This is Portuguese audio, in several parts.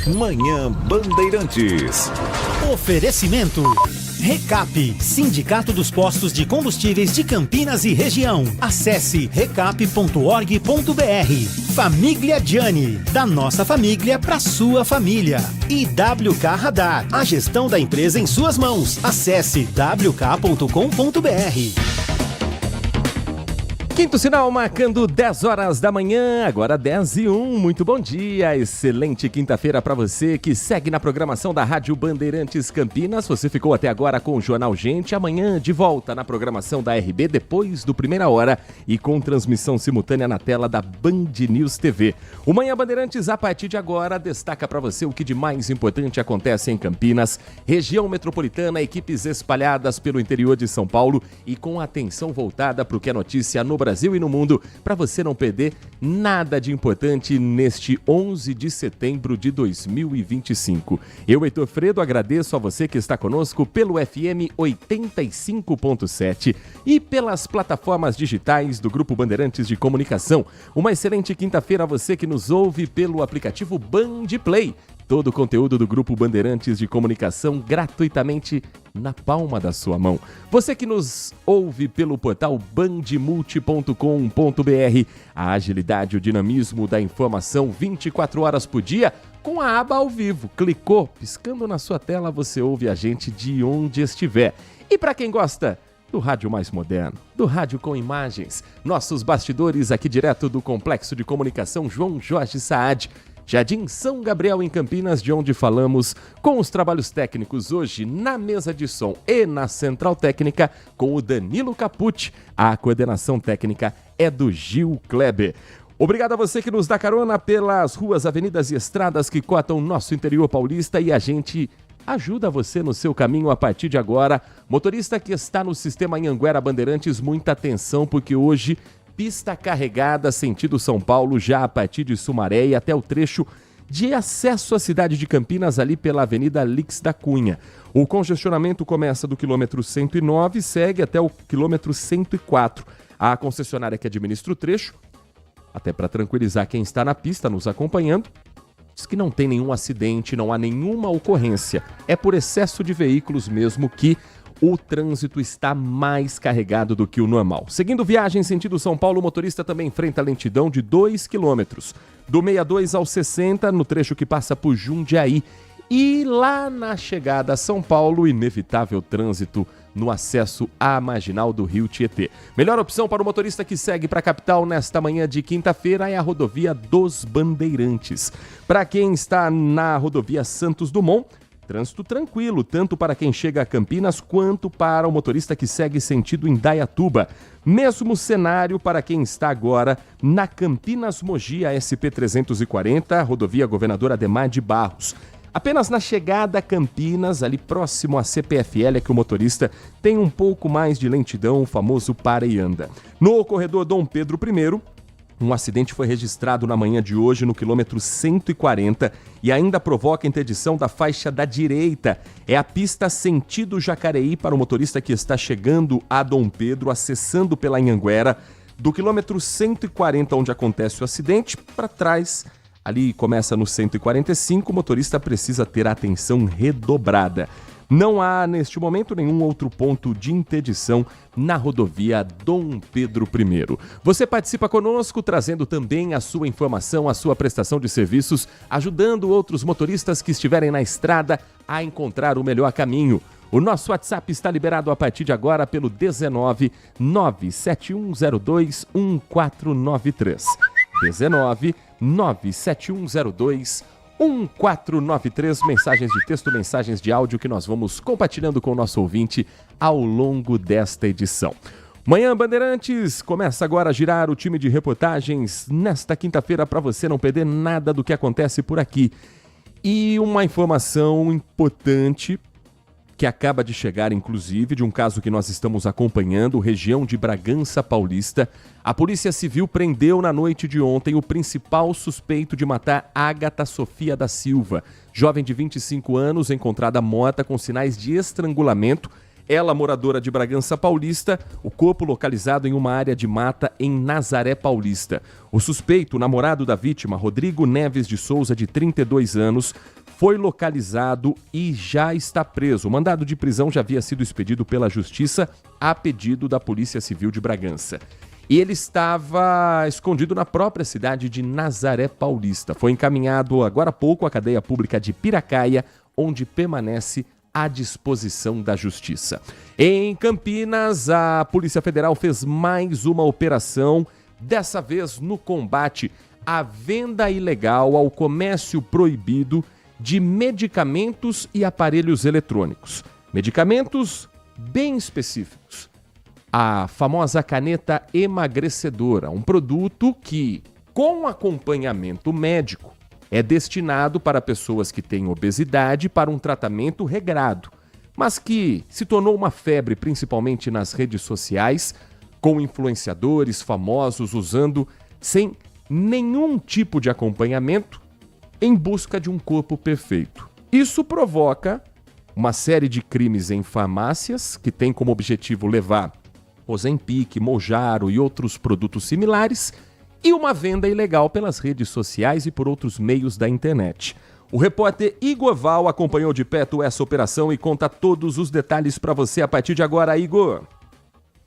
Manhã Bandeirantes. Oferecimento. Recap, Sindicato dos Postos de Combustíveis de Campinas e Região. Acesse recap.org.br. Família Gianni, da nossa família para sua família. E WK Radar, a gestão da empresa em suas mãos. Acesse wk.com.br. Quinto sinal marcando 10 horas da manhã, agora 10:01. Muito bom dia, excelente quinta-feira para você que segue na programação da Rádio Bandeirantes Campinas. Você ficou até agora com o Jornal Gente, amanhã de volta na programação da RB depois do Primeira Hora e com transmissão simultânea na tela da Band News TV. O Manhã Bandeirantes, a partir de agora, destaca para você o que de mais importante acontece em Campinas, região metropolitana, equipes espalhadas pelo interior de São Paulo e com atenção voltada para o que é notícia no Brasil e no mundo, para você não perder nada de importante neste 11 de setembro de 2025. Eu, Heitor Fredo, agradeço a você que está conosco pelo FM 85.7 e pelas plataformas digitais do Grupo Bandeirantes de Comunicação. Uma excelente quinta-feira a você que nos ouve pelo aplicativo Band Play. Todo o conteúdo do Grupo Bandeirantes de Comunicação gratuitamente na palma da sua mão. Você que nos ouve pelo portal bandmulti.com.br, a agilidade e o dinamismo da informação 24 horas por dia com a aba ao vivo. Clicou, piscando na sua tela, você ouve a gente de onde estiver. E para quem gosta do rádio mais moderno, do rádio com imagens, nossos bastidores aqui direto do Complexo de Comunicação João Jorge Saad, Jardim São Gabriel, em Campinas, de onde falamos com os trabalhos técnicos hoje na mesa de som e na central técnica com o Danilo Capucci. A coordenação técnica é do Gil Kleber. Obrigado a você que nos dá carona pelas ruas, avenidas e estradas que cortam nosso interior paulista e a gente ajuda você no seu caminho a partir de agora. Motorista que está no sistema Anhanguera Bandeirantes, muita atenção porque hoje pista carregada sentido São Paulo, já a partir de Sumaré e até o trecho de acesso à cidade de Campinas, ali pela Avenida Lix da Cunha. O congestionamento começa do quilômetro 109 e segue até o quilômetro 104. A concessionária que administra o trecho, até para tranquilizar quem está na pista nos acompanhando, diz que não tem nenhum acidente, não há nenhuma ocorrência. É por excesso de veículos mesmo que o trânsito está mais carregado do que o normal. Seguindo viagem sentido São Paulo, o motorista também enfrenta lentidão de 2 quilômetros. Do 62 ao 60, no trecho que passa por Jundiaí. E lá na chegada a São Paulo, inevitável trânsito no acesso à marginal do Rio Tietê. Melhor opção para o motorista que segue para a capital nesta manhã de quinta-feira é a rodovia dos Bandeirantes. Para quem está na rodovia Santos Dumont, trânsito tranquilo, tanto para quem chega a Campinas quanto para o motorista que segue sentido Indaiatuba. Mesmo cenário para quem está agora na Campinas Mogi, a SP-340, rodovia Governador Adhemar de Barros. Apenas na chegada a Campinas, ali próximo à CPFL, é que o motorista tem um pouco mais de lentidão, o famoso para e anda. No corredor Dom Pedro I, um acidente foi registrado na manhã de hoje no quilômetro 140 e ainda provoca interdição da faixa da direita. É a pista sentido Jacareí para o motorista que está chegando a Dom Pedro, acessando pela Anhanguera, do quilômetro 140, onde acontece o acidente, para trás. Ali começa no 145, o motorista precisa ter a atenção redobrada. Não há, neste momento, nenhum outro ponto de interdição na rodovia Dom Pedro I. Você participa conosco, trazendo também a sua informação, a sua prestação de serviços, ajudando outros motoristas que estiverem na estrada a encontrar o melhor caminho. O nosso WhatsApp está liberado a partir de agora pelo 19 97102 1493. 19 97102 1493, mensagens de texto, mensagens de áudio que nós vamos compartilhando com o nosso ouvinte ao longo desta edição. Manhã Bandeirantes começa agora a girar o time de reportagens nesta quinta-feira para você não perder nada do que acontece por aqui. E uma informação importante que acaba de chegar, inclusive, de um caso que nós estamos acompanhando, região de Bragança Paulista. A Polícia Civil prendeu na noite de ontem o principal suspeito de matar Ágata Sofia da Silva, jovem de 25 anos, encontrada morta com sinais de estrangulamento. Ela, moradora de Bragança Paulista, o corpo localizado em uma área de mata em Nazaré Paulista. O suspeito, o namorado da vítima, Rodrigo Neves de Souza, de 32 anos, foi localizado e já está preso. O mandado de prisão já havia sido expedido pela Justiça a pedido da Polícia Civil de Bragança. E ele estava escondido na própria cidade de Nazaré Paulista. Foi encaminhado agora há pouco à cadeia pública de Piracaia, onde permanece à disposição da Justiça. Em Campinas, a Polícia Federal fez mais uma operação, dessa vez no combate à venda ilegal, ao comércio proibido de medicamentos e aparelhos eletrônicos. Medicamentos bem específicos. A famosa caneta emagrecedora, um produto que, com acompanhamento médico, é destinado para pessoas que têm obesidade para um tratamento regrado, mas que se tornou uma febre principalmente nas redes sociais, com influenciadores famosos usando sem nenhum tipo de acompanhamento em busca de um corpo perfeito. Isso provoca uma série de crimes em farmácias que tem como objetivo levar Ozempic, Mounjaro e outros produtos similares, e uma venda ilegal pelas redes sociais e por outros meios da internet. O repórter Igor Val acompanhou de perto essa operação e conta todos os detalhes para você a partir de agora, Igor.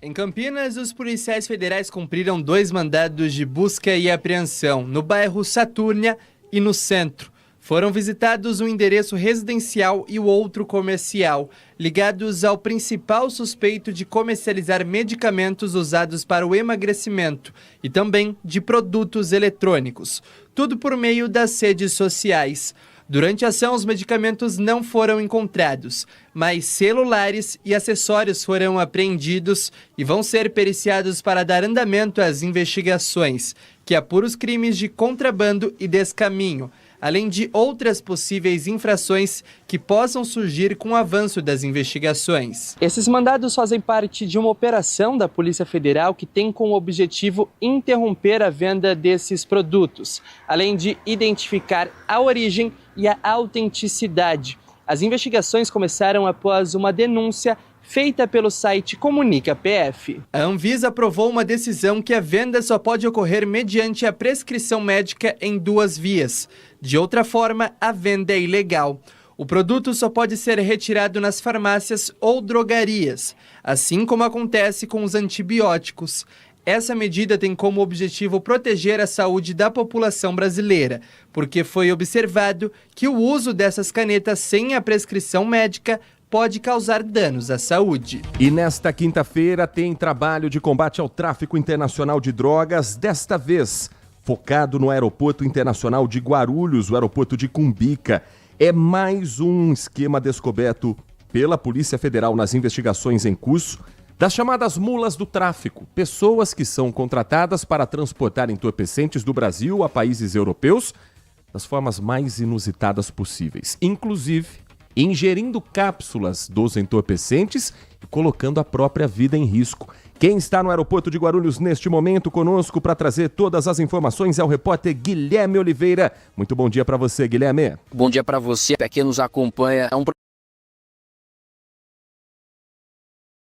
Em Campinas, os policiais federais cumpriram 2 mandados de busca e apreensão no bairro Satúrnia e no centro. Foram visitados um endereço residencial e o outro comercial, ligados ao principal suspeito de comercializar medicamentos usados para o emagrecimento e também de produtos eletrônicos. Tudo por meio das redes sociais. Durante a ação, os medicamentos não foram encontrados, mas celulares e acessórios foram apreendidos e vão ser periciados para dar andamento às investigações, que apuram os crimes de contrabando e descaminho, além de outras possíveis infrações que possam surgir com o avanço das investigações. Esses mandados fazem parte de uma operação da Polícia Federal que tem como objetivo interromper a venda desses produtos, além de identificar a origem e a autenticidade. As investigações começaram após uma denúncia feita pelo site Comunica PF. A Anvisa aprovou uma decisão que a venda só pode ocorrer mediante a prescrição médica em 2 vias. De outra forma, a venda é ilegal. O produto só pode ser retirado nas farmácias ou drogarias, assim como acontece com os antibióticos. Essa medida tem como objetivo proteger a saúde da população brasileira, porque foi observado que o uso dessas canetas sem a prescrição médica pode causar danos à saúde. E nesta quinta-feira tem trabalho de combate ao tráfico internacional de drogas, desta vez focado no Aeroporto Internacional de Guarulhos, o aeroporto de Cumbica. É mais um esquema descoberto pela Polícia Federal nas investigações em curso das chamadas mulas do tráfico, pessoas que são contratadas para transportar entorpecentes do Brasil a países europeus das formas mais inusitadas possíveis, inclusive ingerindo cápsulas dos entorpecentes e colocando a própria vida em risco. Quem está no aeroporto de Guarulhos neste momento conosco para trazer todas as informações é o repórter Guilherme Oliveira. Muito bom dia para você, Guilherme. Bom dia para você, para quem nos acompanha.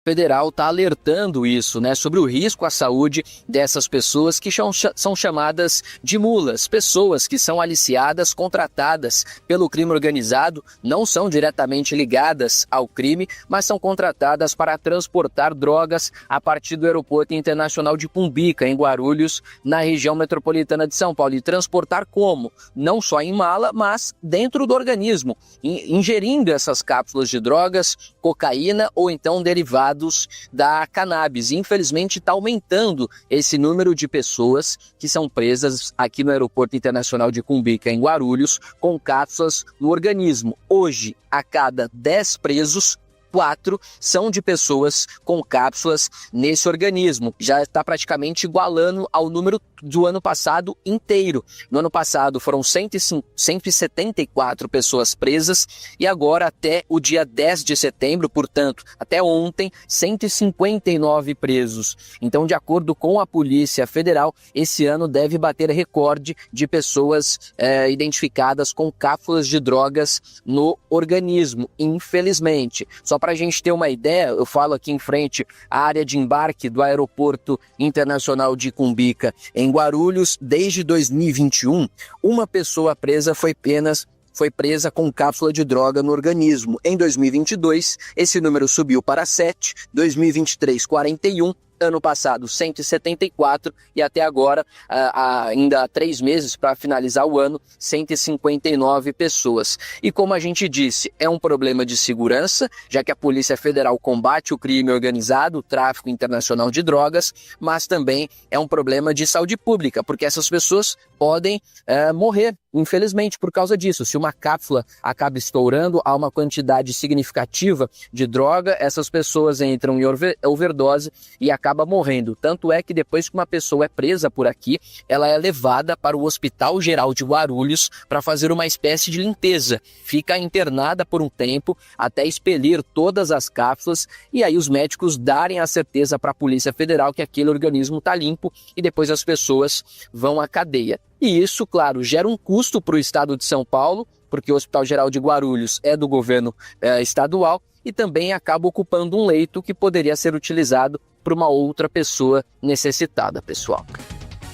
Federal está alertando isso, sobre o risco à saúde dessas pessoas que são chamadas de mulas, pessoas que são aliciadas, contratadas pelo crime organizado, não são diretamente ligadas ao crime, mas são contratadas para transportar drogas a partir do Aeroporto Internacional de Cumbica, em Guarulhos, na região metropolitana de São Paulo. E transportar como? Não só em mala, mas dentro do organismo, ingerindo essas cápsulas de drogas, cocaína ou então derivados da cannabis. Infelizmente está aumentando esse número de pessoas que são presas aqui no Aeroporto Internacional de Cumbica, em Guarulhos, com cápsulas no organismo. Hoje, a cada 10 presos, 4 são de pessoas com cápsulas nesse organismo. Já está praticamente igualando ao número do ano passado inteiro. No ano passado foram 174 pessoas presas e agora até o dia 10 de setembro, portanto, até ontem, 159 presos. Então, de acordo com a Polícia Federal, esse ano deve bater recorde de pessoas identificadas com cápsulas de drogas no organismo, infelizmente. Só Só para a gente ter uma ideia, eu falo aqui em frente à área de embarque do Aeroporto Internacional de Cumbica, em Guarulhos, desde 2021, uma pessoa presa foi presa com cápsula de droga no organismo. Em 2022, esse número subiu para 7, 2023, 41, ano passado 174 e até agora, ainda há 3 meses para finalizar o ano, 159 pessoas. E como a gente disse, é um problema de segurança, já que a Polícia Federal combate o crime organizado, o tráfico internacional de drogas, mas também é um problema de saúde pública, porque essas pessoas podem morrer, infelizmente, por causa disso. Se uma cápsula acaba estourando, há uma quantidade significativa de droga, essas pessoas entram em overdose e acabam morrendo. Tanto é que depois que uma pessoa é presa por aqui, ela é levada para o Hospital Geral de Guarulhos para fazer uma espécie de limpeza. Fica internada por um tempo até expelir todas as cápsulas e aí os médicos darem a certeza para a Polícia Federal que aquele organismo está limpo e depois as pessoas vão à cadeia. E isso, claro, gera um custo para o estado de São Paulo, porque o Hospital Geral de Guarulhos é do governo estadual e também acaba ocupando um leito que poderia ser utilizado por uma outra pessoa necessitada, pessoal.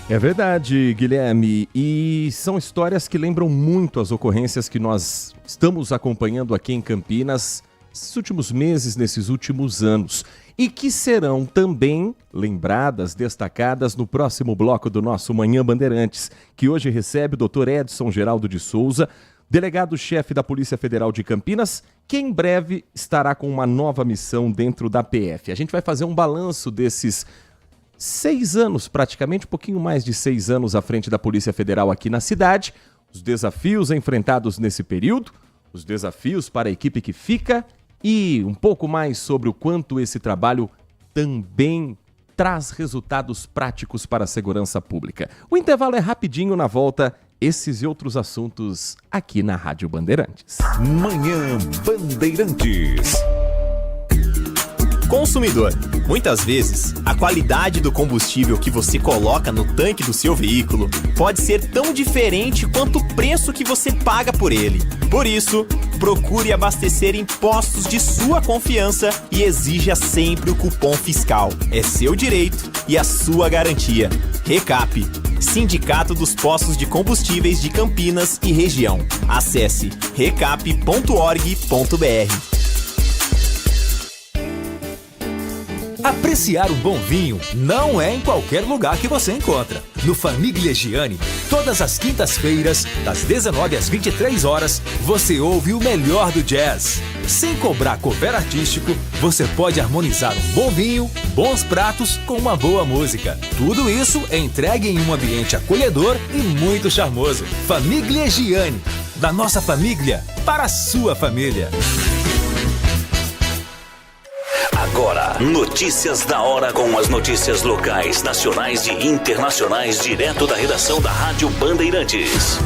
É verdade, Guilherme, e são histórias que lembram muito as ocorrências que nós estamos acompanhando aqui em Campinas nesses últimos meses, nesses últimos anos, e que serão também lembradas, destacadas no próximo bloco do nosso Manhã Bandeirantes, que hoje recebe o Dr. Edson Geraldo de Souza, delegado-chefe da Polícia Federal de Campinas, que em breve estará com uma nova missão dentro da PF. A gente vai fazer um balanço desses 6 anos, praticamente um pouquinho mais de 6 anos à frente da Polícia Federal aqui na cidade, os desafios enfrentados nesse período, os desafios para a equipe que fica e um pouco mais sobre o quanto esse trabalho também traz resultados práticos para a segurança pública. O intervalo é rapidinho, na volta, esses e outros assuntos aqui na Rádio Bandeirantes. Manhã Bandeirantes. Consumidor, muitas vezes, a qualidade do combustível que você coloca no tanque do seu veículo pode ser tão diferente quanto o preço que você paga por ele. Por isso, procure abastecer em postos de sua confiança e exija sempre o cupom fiscal. É seu direito e a sua garantia. Recap, Sindicato dos Postos de Combustíveis de Campinas e Região. Acesse recap.org.br. Apreciar um bom vinho não é em qualquer lugar que você encontra. No Famiglia Gianni, todas as quintas-feiras, das 19 às 23 horas, você ouve o melhor do jazz. Sem cobrar cover artístico, você pode harmonizar um bom vinho, bons pratos com uma boa música. Tudo isso é entregue em um ambiente acolhedor e muito charmoso. Famiglia Gianni, da nossa família para a sua família. Agora, notícias da hora com as notícias locais, nacionais e internacionais, direto da redação da Rádio Bandeirantes.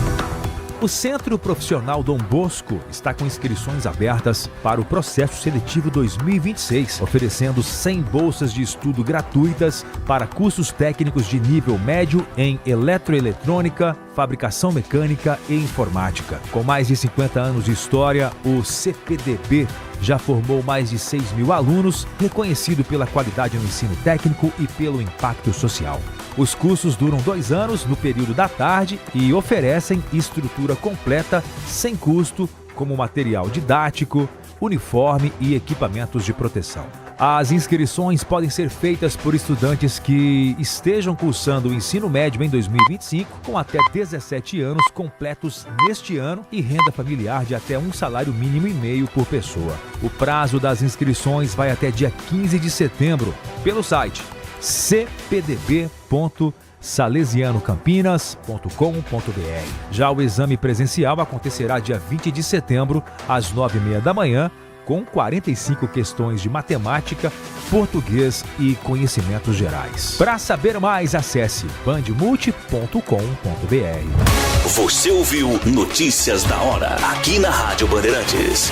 O Centro Profissional Dom Bosco está com inscrições abertas para o processo seletivo 2026, oferecendo 100 bolsas de estudo gratuitas para cursos técnicos de nível médio em eletroeletrônica, fabricação mecânica e informática. Com mais de 50 anos de história, o CPDB já formou mais de 6 mil alunos, reconhecido pela qualidade no ensino técnico e pelo impacto social. Os cursos duram 2 anos no período da tarde e oferecem estrutura completa, sem custo, como material didático, uniforme e equipamentos de proteção. As inscrições podem ser feitas por estudantes que estejam cursando o ensino médio em 2025, com até 17 anos completos neste ano e renda familiar de até um salário mínimo e meio por pessoa. O prazo das inscrições vai até dia 15 de setembro, pelo site cpdb.salesianocampinas.com.br. Já o exame presencial acontecerá dia 20 de setembro, às 9h30 da manhã, com 45 questões de matemática, português e conhecimentos gerais. Para saber mais, acesse bandmulti.com.br. Você ouviu Notícias da Hora, aqui na Rádio Bandeirantes.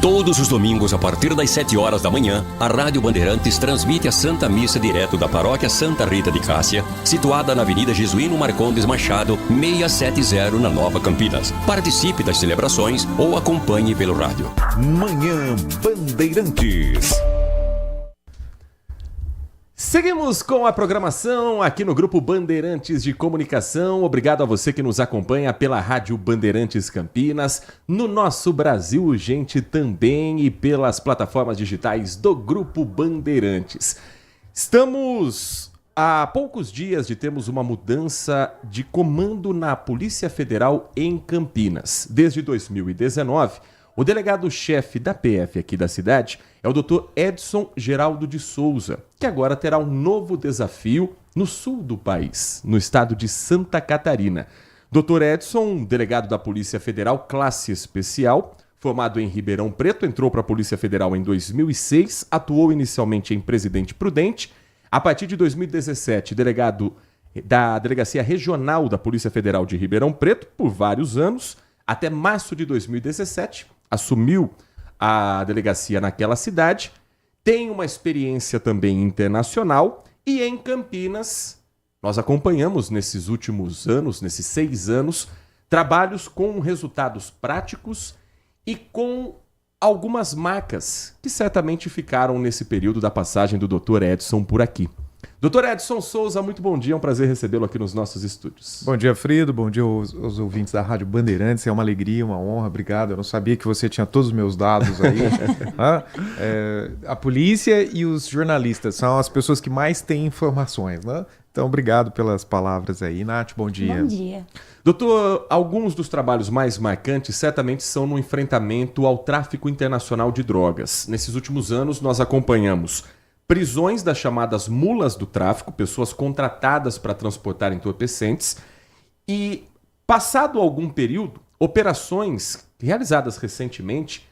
Todos os domingos, a partir das 7 horas da manhã, a Rádio Bandeirantes transmite a Santa Missa direto da Paróquia Santa Rita de Cássia, situada na Avenida Jesuíno Marcondes Machado, 670, na Nova Campinas. Participe das celebrações ou acompanhe pelo rádio. Manhã Bandeirantes. Seguimos com a programação aqui no Grupo Bandeirantes de Comunicação. Obrigado a você que nos acompanha pela Rádio Bandeirantes Campinas, no nosso Brasil Urgente também e pelas plataformas digitais do Grupo Bandeirantes. Estamos a poucos dias de termos uma mudança de comando na Polícia Federal em Campinas. Desde 2019, o delegado-chefe da PF aqui da cidade é o Dr. Edson Geraldo de Souza, que agora terá um novo desafio no sul do país, no estado de Santa Catarina. Dr. Edson, delegado da Polícia Federal, classe especial, formado em Ribeirão Preto, entrou para a Polícia Federal em 2006, atuou inicialmente em Presidente Prudente. A partir de 2017, delegado da Delegacia Regional da Polícia Federal de Ribeirão Preto por vários anos, até março de 2017, assumiu a delegacia naquela cidade, tem uma experiência também internacional e em Campinas nós acompanhamos nesses últimos anos, nesses 6 anos, trabalhos com resultados práticos e com algumas marcas que certamente ficaram nesse período da passagem do Dr. Edson por aqui. Dr. Edson Souza, muito bom dia, é um prazer recebê-lo aqui nos nossos estúdios. Bom dia, Frido, bom dia aos ouvintes da Rádio Bandeirantes, é uma alegria, uma honra, obrigado. Eu não sabia que você tinha todos os meus dados aí. A polícia e os jornalistas são as pessoas que mais têm informações, né? Então, obrigado pelas palavras aí. Nath, bom dia. Bom dia. Doutor, alguns dos trabalhos mais marcantes certamente são no enfrentamento ao tráfico internacional de drogas. Nesses últimos anos, nós acompanhamos prisões das chamadas mulas do tráfico, pessoas contratadas para transportar entorpecentes, e, passado algum período, operações realizadas recentemente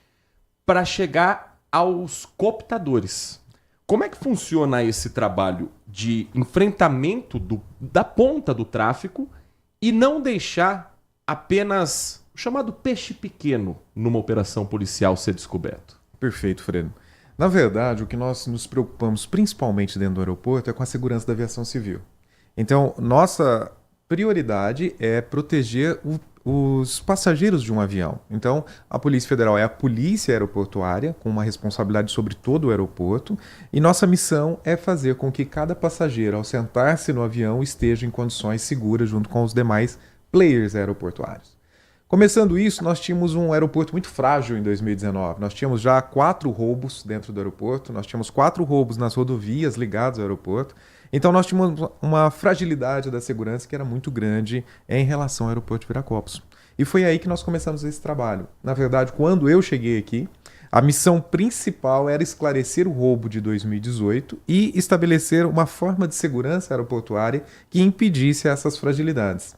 para chegar aos cooptadores. Como é que funciona esse trabalho de enfrentamento da ponta do tráfico e não deixar apenas o chamado peixe pequeno numa operação policial ser descoberto? Perfeito, Fredo. Na verdade, o que nós nos preocupamos principalmente dentro do aeroporto é com a segurança da aviação civil. Então, nossa prioridade é proteger os passageiros de um avião. Então, a Polícia Federal é a polícia aeroportuária, com uma responsabilidade sobre todo o aeroporto, e nossa missão é fazer com que cada passageiro, ao sentar-se no avião, esteja em condições seguras junto com os demais players aeroportuários. Começando isso, nós tínhamos um aeroporto muito frágil em 2019. Nós tínhamos já 4 roubos dentro do aeroporto, nós tínhamos 4 roubos nas rodovias ligadas ao aeroporto. Então nós tínhamos uma fragilidade da segurança que era muito grande em relação ao aeroporto de Viracopos. E foi aí que nós começamos esse trabalho. Na verdade, quando eu cheguei aqui, a missão principal era esclarecer o roubo de 2018 e estabelecer uma forma de segurança aeroportuária que impedisse essas fragilidades.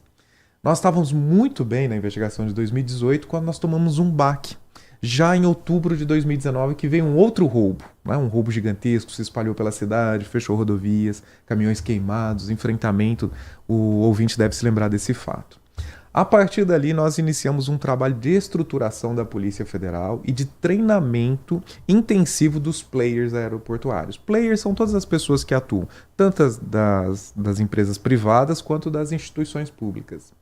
Nós estávamos muito bem na investigação de 2018 quando nós tomamos um baque. Já em outubro de 2019 que veio um outro roubo, né? Um roubo gigantesco, se espalhou pela cidade, fechou rodovias, caminhões queimados, enfrentamento. O ouvinte deve se lembrar desse fato. A partir dali nós iniciamos um trabalho de estruturação da Polícia Federal e de treinamento intensivo dos players aeroportuários. Players são todas as pessoas que atuam, tanto das empresas privadas quanto das instituições públicas.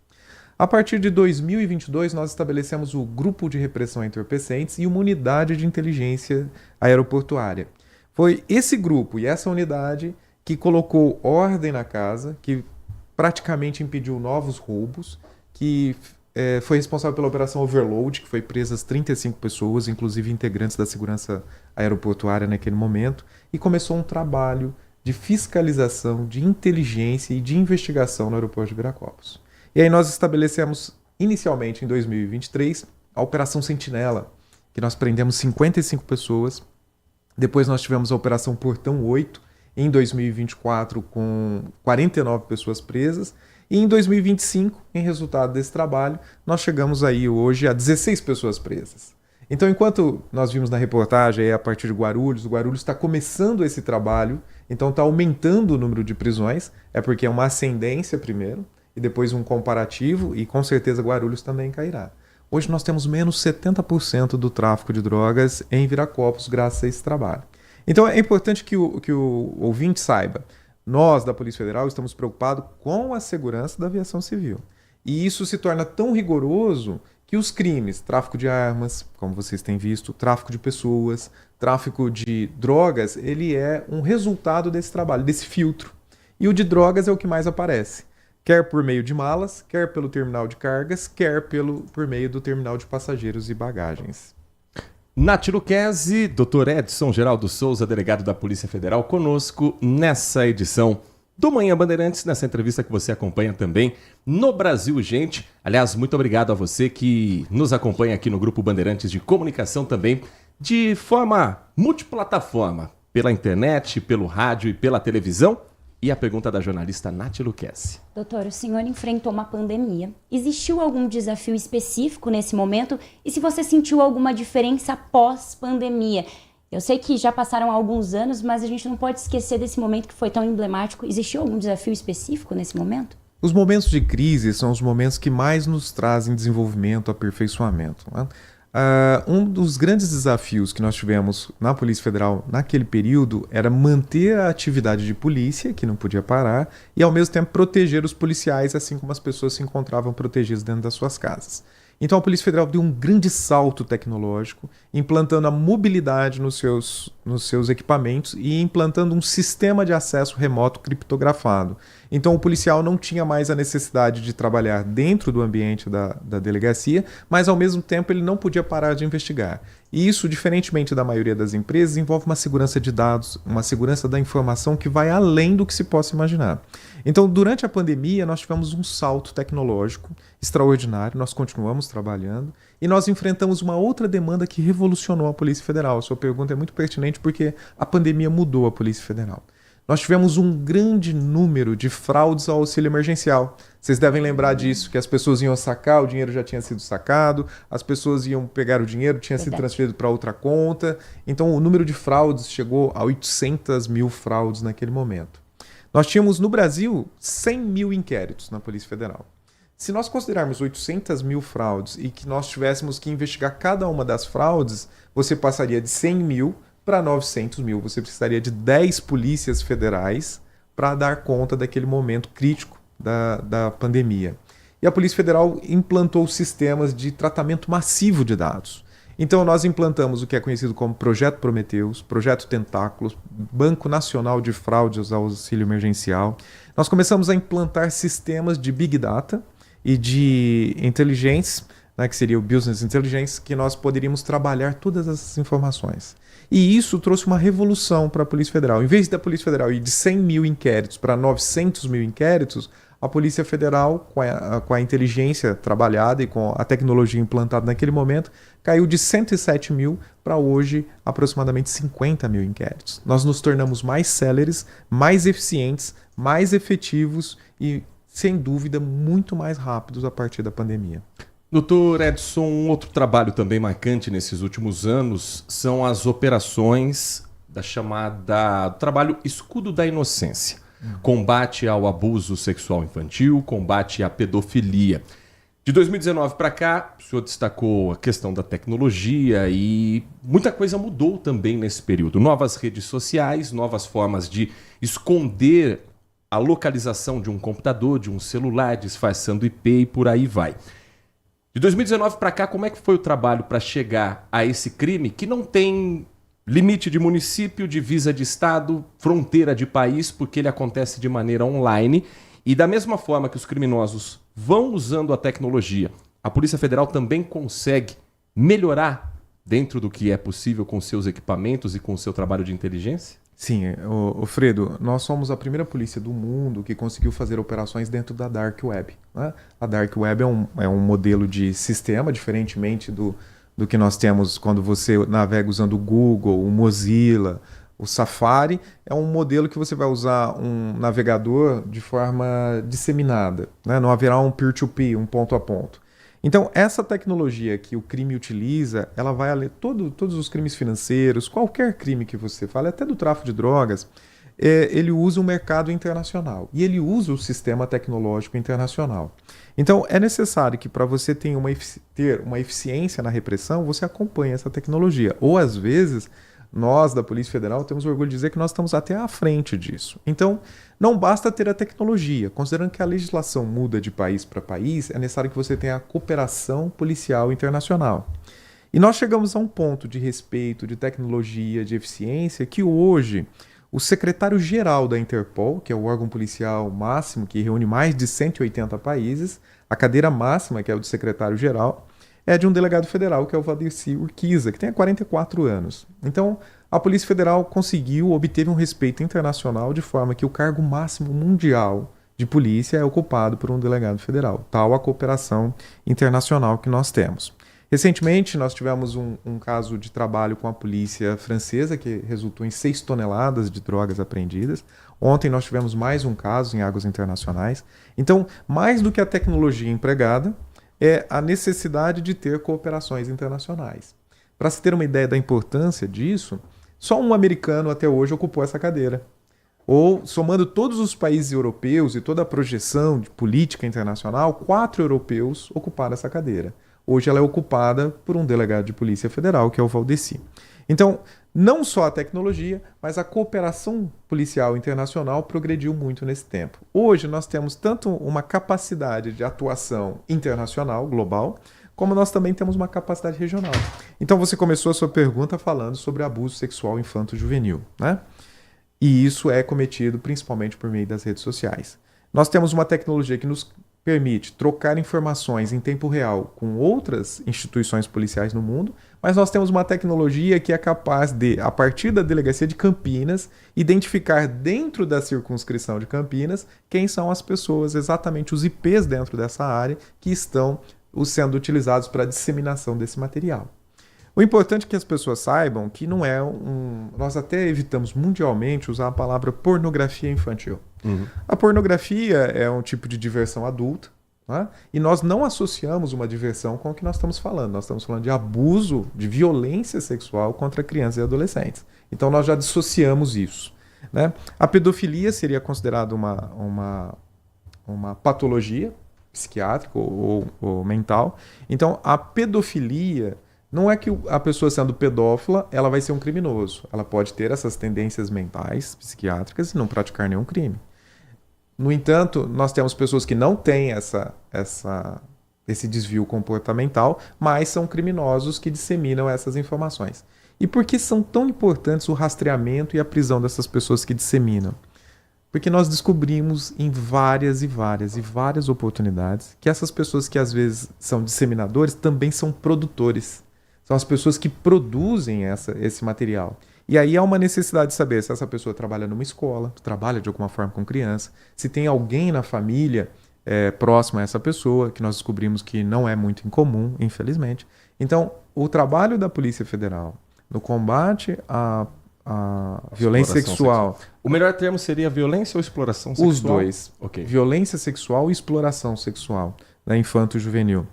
A partir de 2022, nós estabelecemos o Grupo de Repressão a Entorpecentes e uma unidade de inteligência aeroportuária. Foi esse grupo e essa unidade que colocou ordem na casa, que praticamente impediu novos roubos, que foi responsável pela Operação Overload, que foi presas 35 pessoas, inclusive integrantes da segurança aeroportuária naquele momento, e começou um trabalho de fiscalização, de inteligência e de investigação no aeroporto de Viracopos. E aí nós estabelecemos, inicialmente em 2023, a Operação Sentinela, que nós prendemos 55 pessoas. Depois nós tivemos a Operação Portão 8, em 2024, com 49 pessoas presas. E em 2025, em resultado desse trabalho, nós chegamos aí hoje a 16 pessoas presas. Então, enquanto nós vimos na reportagem aí, a partir de Guarulhos, o Guarulhos está começando esse trabalho, então está aumentando o número de prisões, é porque é uma ascendência primeiro, e depois um comparativo, e com certeza Guarulhos também cairá. Hoje nós temos menos 70% do tráfico de drogas em Viracopos graças a esse trabalho. Então é importante que o ouvinte saiba, nós da Polícia Federal estamos preocupados com a segurança da aviação civil. E isso se torna tão rigoroso que os crimes, tráfico de armas, como vocês têm visto, tráfico de pessoas, tráfico de drogas, ele é um resultado desse trabalho, desse filtro. E o de drogas é o que mais aparece, quer por meio de malas, quer pelo terminal de cargas, quer por meio do terminal de passageiros e bagagens. Nath Luquezzi, Dr. Edson Geraldo Souza, delegado da Polícia Federal, conosco nessa edição do Manhã Bandeirantes, nessa entrevista que você acompanha também no Brasil Gente. Aliás, muito obrigado a você que nos acompanha aqui no Grupo Bandeirantes de Comunicação também, de forma multiplataforma, pela internet, pelo rádio e pela televisão. E a pergunta da jornalista Nath Luquezzi. Doutor, o senhor enfrentou uma pandemia. Existiu algum desafio específico nesse momento? E se você sentiu alguma diferença pós-pandemia? Eu sei que já passaram alguns anos, mas a gente não pode esquecer desse momento que foi tão emblemático. Existiu algum desafio específico nesse momento? Os momentos de crise são os momentos que mais nos trazem desenvolvimento, aperfeiçoamento, né? Um dos grandes desafios que nós tivemos na Polícia Federal naquele período era manter a atividade de polícia, que não podia parar, e ao mesmo tempo proteger os policiais, assim como as pessoas se encontravam protegidas dentro das suas casas. Então a Polícia Federal deu um grande salto tecnológico, implantando a mobilidade nos seus equipamentos e implantando um sistema de acesso remoto criptografado. Então o policial não tinha mais a necessidade de trabalhar dentro do ambiente da delegacia, mas ao mesmo tempo ele não podia parar de investigar. E isso, diferentemente da maioria das empresas, envolve uma segurança de dados, uma segurança da informação que vai além do que se possa imaginar. Então, durante a pandemia, nós tivemos um salto tecnológico extraordinário, nós continuamos trabalhando e nós enfrentamos uma outra demanda que revolucionou a Polícia Federal. A sua pergunta é muito pertinente porque a pandemia mudou a Polícia Federal. Nós tivemos um grande número de fraudes ao auxílio emergencial. Vocês devem lembrar disso, que as pessoas iam sacar, o dinheiro já tinha sido sacado, as pessoas iam pegar o dinheiro, tinha sido transferido para outra conta. Então o número de fraudes chegou a 800 mil fraudes naquele momento. Nós tínhamos no Brasil 100 mil inquéritos na Polícia Federal. Se nós considerarmos 800 mil fraudes e que nós tivéssemos que investigar cada uma das fraudes, você passaria de 100 mil para 900 mil. Você precisaria de 10 polícias federais para dar conta daquele momento crítico da pandemia. E a Polícia Federal implantou sistemas de tratamento massivo de dados. Então nós implantamos o que é conhecido como Projeto Prometeus, Projeto Tentáculos, Banco Nacional de Fraudes ao Auxílio Emergencial. Nós começamos a implantar sistemas de Big Data e de Intelligence, né, que seria o Business Intelligence, que nós poderíamos trabalhar todas essas informações. E isso trouxe uma revolução para a Polícia Federal. Em vez da Polícia Federal ir de 100 mil inquéritos para 900 mil inquéritos, a Polícia Federal, com a inteligência trabalhada e com a tecnologia implantada naquele momento, caiu de 107 mil para hoje aproximadamente 50 mil inquéritos. Nós nos tornamos mais céleres, mais eficientes, mais efetivos e, sem dúvida, muito mais rápidos a partir da pandemia. Doutor Edson, um outro trabalho também marcante nesses últimos anos são as operações da chamada trabalho Escudo da Inocência. Combate ao abuso sexual infantil, combate à pedofilia. De 2019 para cá, o senhor destacou a questão da tecnologia e muita coisa mudou também nesse período. Novas redes sociais, novas formas de esconder a localização de um computador, de um celular, disfarçando IP e por aí vai. De 2019 para cá, como é que foi o trabalho para chegar a esse crime que não tem limite de município, divisa de estado, fronteira de país, porque ele acontece de maneira online e da mesma forma que os criminosos vão usando a tecnologia, a Polícia Federal também consegue melhorar dentro do que é possível com seus equipamentos e com o seu trabalho de inteligência? Sim, Fredo, nós somos a primeira polícia do mundo que conseguiu fazer operações dentro da Dark Web, né? A Dark Web é um modelo de sistema, diferentemente do que nós temos quando você navega usando o Google, o Mozilla, o Safari. É um modelo que você vai usar um navegador de forma disseminada, né? Não haverá um peer-to-peer, um ponto a ponto. Então, essa tecnologia que o crime utiliza, ela vai além todos os crimes financeiros, qualquer crime que você fale, até do tráfico de drogas, ele usa o mercado internacional e ele usa o sistema tecnológico internacional. Então, é necessário que para você ter uma eficiência na repressão, você acompanhe essa tecnologia. Ou, às vezes, nós da Polícia Federal temos orgulho de dizer que nós estamos até à frente disso. Então, não basta ter a tecnologia. Considerando que a legislação muda de país para país, é necessário que você tenha a cooperação policial internacional. E nós chegamos a um ponto de respeito, de tecnologia, de eficiência, que hoje o secretário-geral da Interpol, que é o órgão policial máximo que reúne mais de 180 países, a cadeira máxima, que é o de secretário-geral, é de um delegado federal, que é o Valdeci Urquiza, que tem 44 anos. Então, a Polícia Federal obteve um respeito internacional de forma que o cargo máximo mundial de polícia é ocupado por um delegado federal, tal a cooperação internacional que nós temos. Recentemente, nós tivemos um caso de trabalho com a polícia francesa que resultou em 6 toneladas de drogas apreendidas. Ontem nós tivemos mais um caso em águas internacionais. Então, mais do que a tecnologia empregada, é a necessidade de ter cooperações internacionais. Para se ter uma ideia da importância disso, só um americano até hoje ocupou essa cadeira. Ou, somando todos os países europeus e toda a projeção de política internacional, 4 europeus ocuparam essa cadeira. Hoje ela é ocupada por um delegado de Polícia Federal, que é o Valdeci. Então, não só a tecnologia, mas a cooperação policial internacional progrediu muito nesse tempo. Hoje nós temos tanto uma capacidade de atuação internacional, global, como nós também temos uma capacidade regional. Então você começou a sua pergunta falando sobre abuso sexual infanto-juvenil, né? E isso é cometido principalmente por meio das redes sociais. Nós temos uma tecnologia que nos permite trocar informações em tempo real com outras instituições policiais no mundo, mas nós temos uma tecnologia que é capaz de, a partir da delegacia de Campinas, identificar dentro da circunscrição de Campinas quem são as pessoas, exatamente os IPs dentro dessa área que estão sendo utilizados para a disseminação desse material. O importante é que as pessoas saibam que não é nós até evitamos mundialmente usar a palavra pornografia infantil. A pornografia é um tipo de diversão adulta, né? E nós não associamos uma diversão com o que nós estamos falando. Nós estamos falando de abuso, de violência sexual contra crianças e adolescentes. Então nós já dissociamos isso, né? A pedofilia seria considerada uma patologia psiquiátrica ou mental. Então a pedofilia não é que a pessoa sendo pedófila, ela vai ser um criminoso. Ela pode ter essas tendências mentais, psiquiátricas e não praticar nenhum crime. No entanto, nós temos pessoas que não têm esse desvio comportamental, mas são criminosos que disseminam essas informações. E por que são tão importantes o rastreamento e a prisão dessas pessoas que disseminam? Porque nós descobrimos em várias oportunidades que essas pessoas que às vezes são disseminadores também são produtores. São as pessoas que produzem esse material. E aí há uma necessidade de saber se essa pessoa trabalha numa escola, trabalha de alguma forma com criança, se tem alguém na família próximo a essa pessoa, que nós descobrimos que não é muito incomum, infelizmente. Então, o trabalho da Polícia Federal no combate à violência sexual. O melhor termo seria violência ou exploração sexual? Os dois. Okay. Violência sexual e exploração sexual, né, infanto-juvenil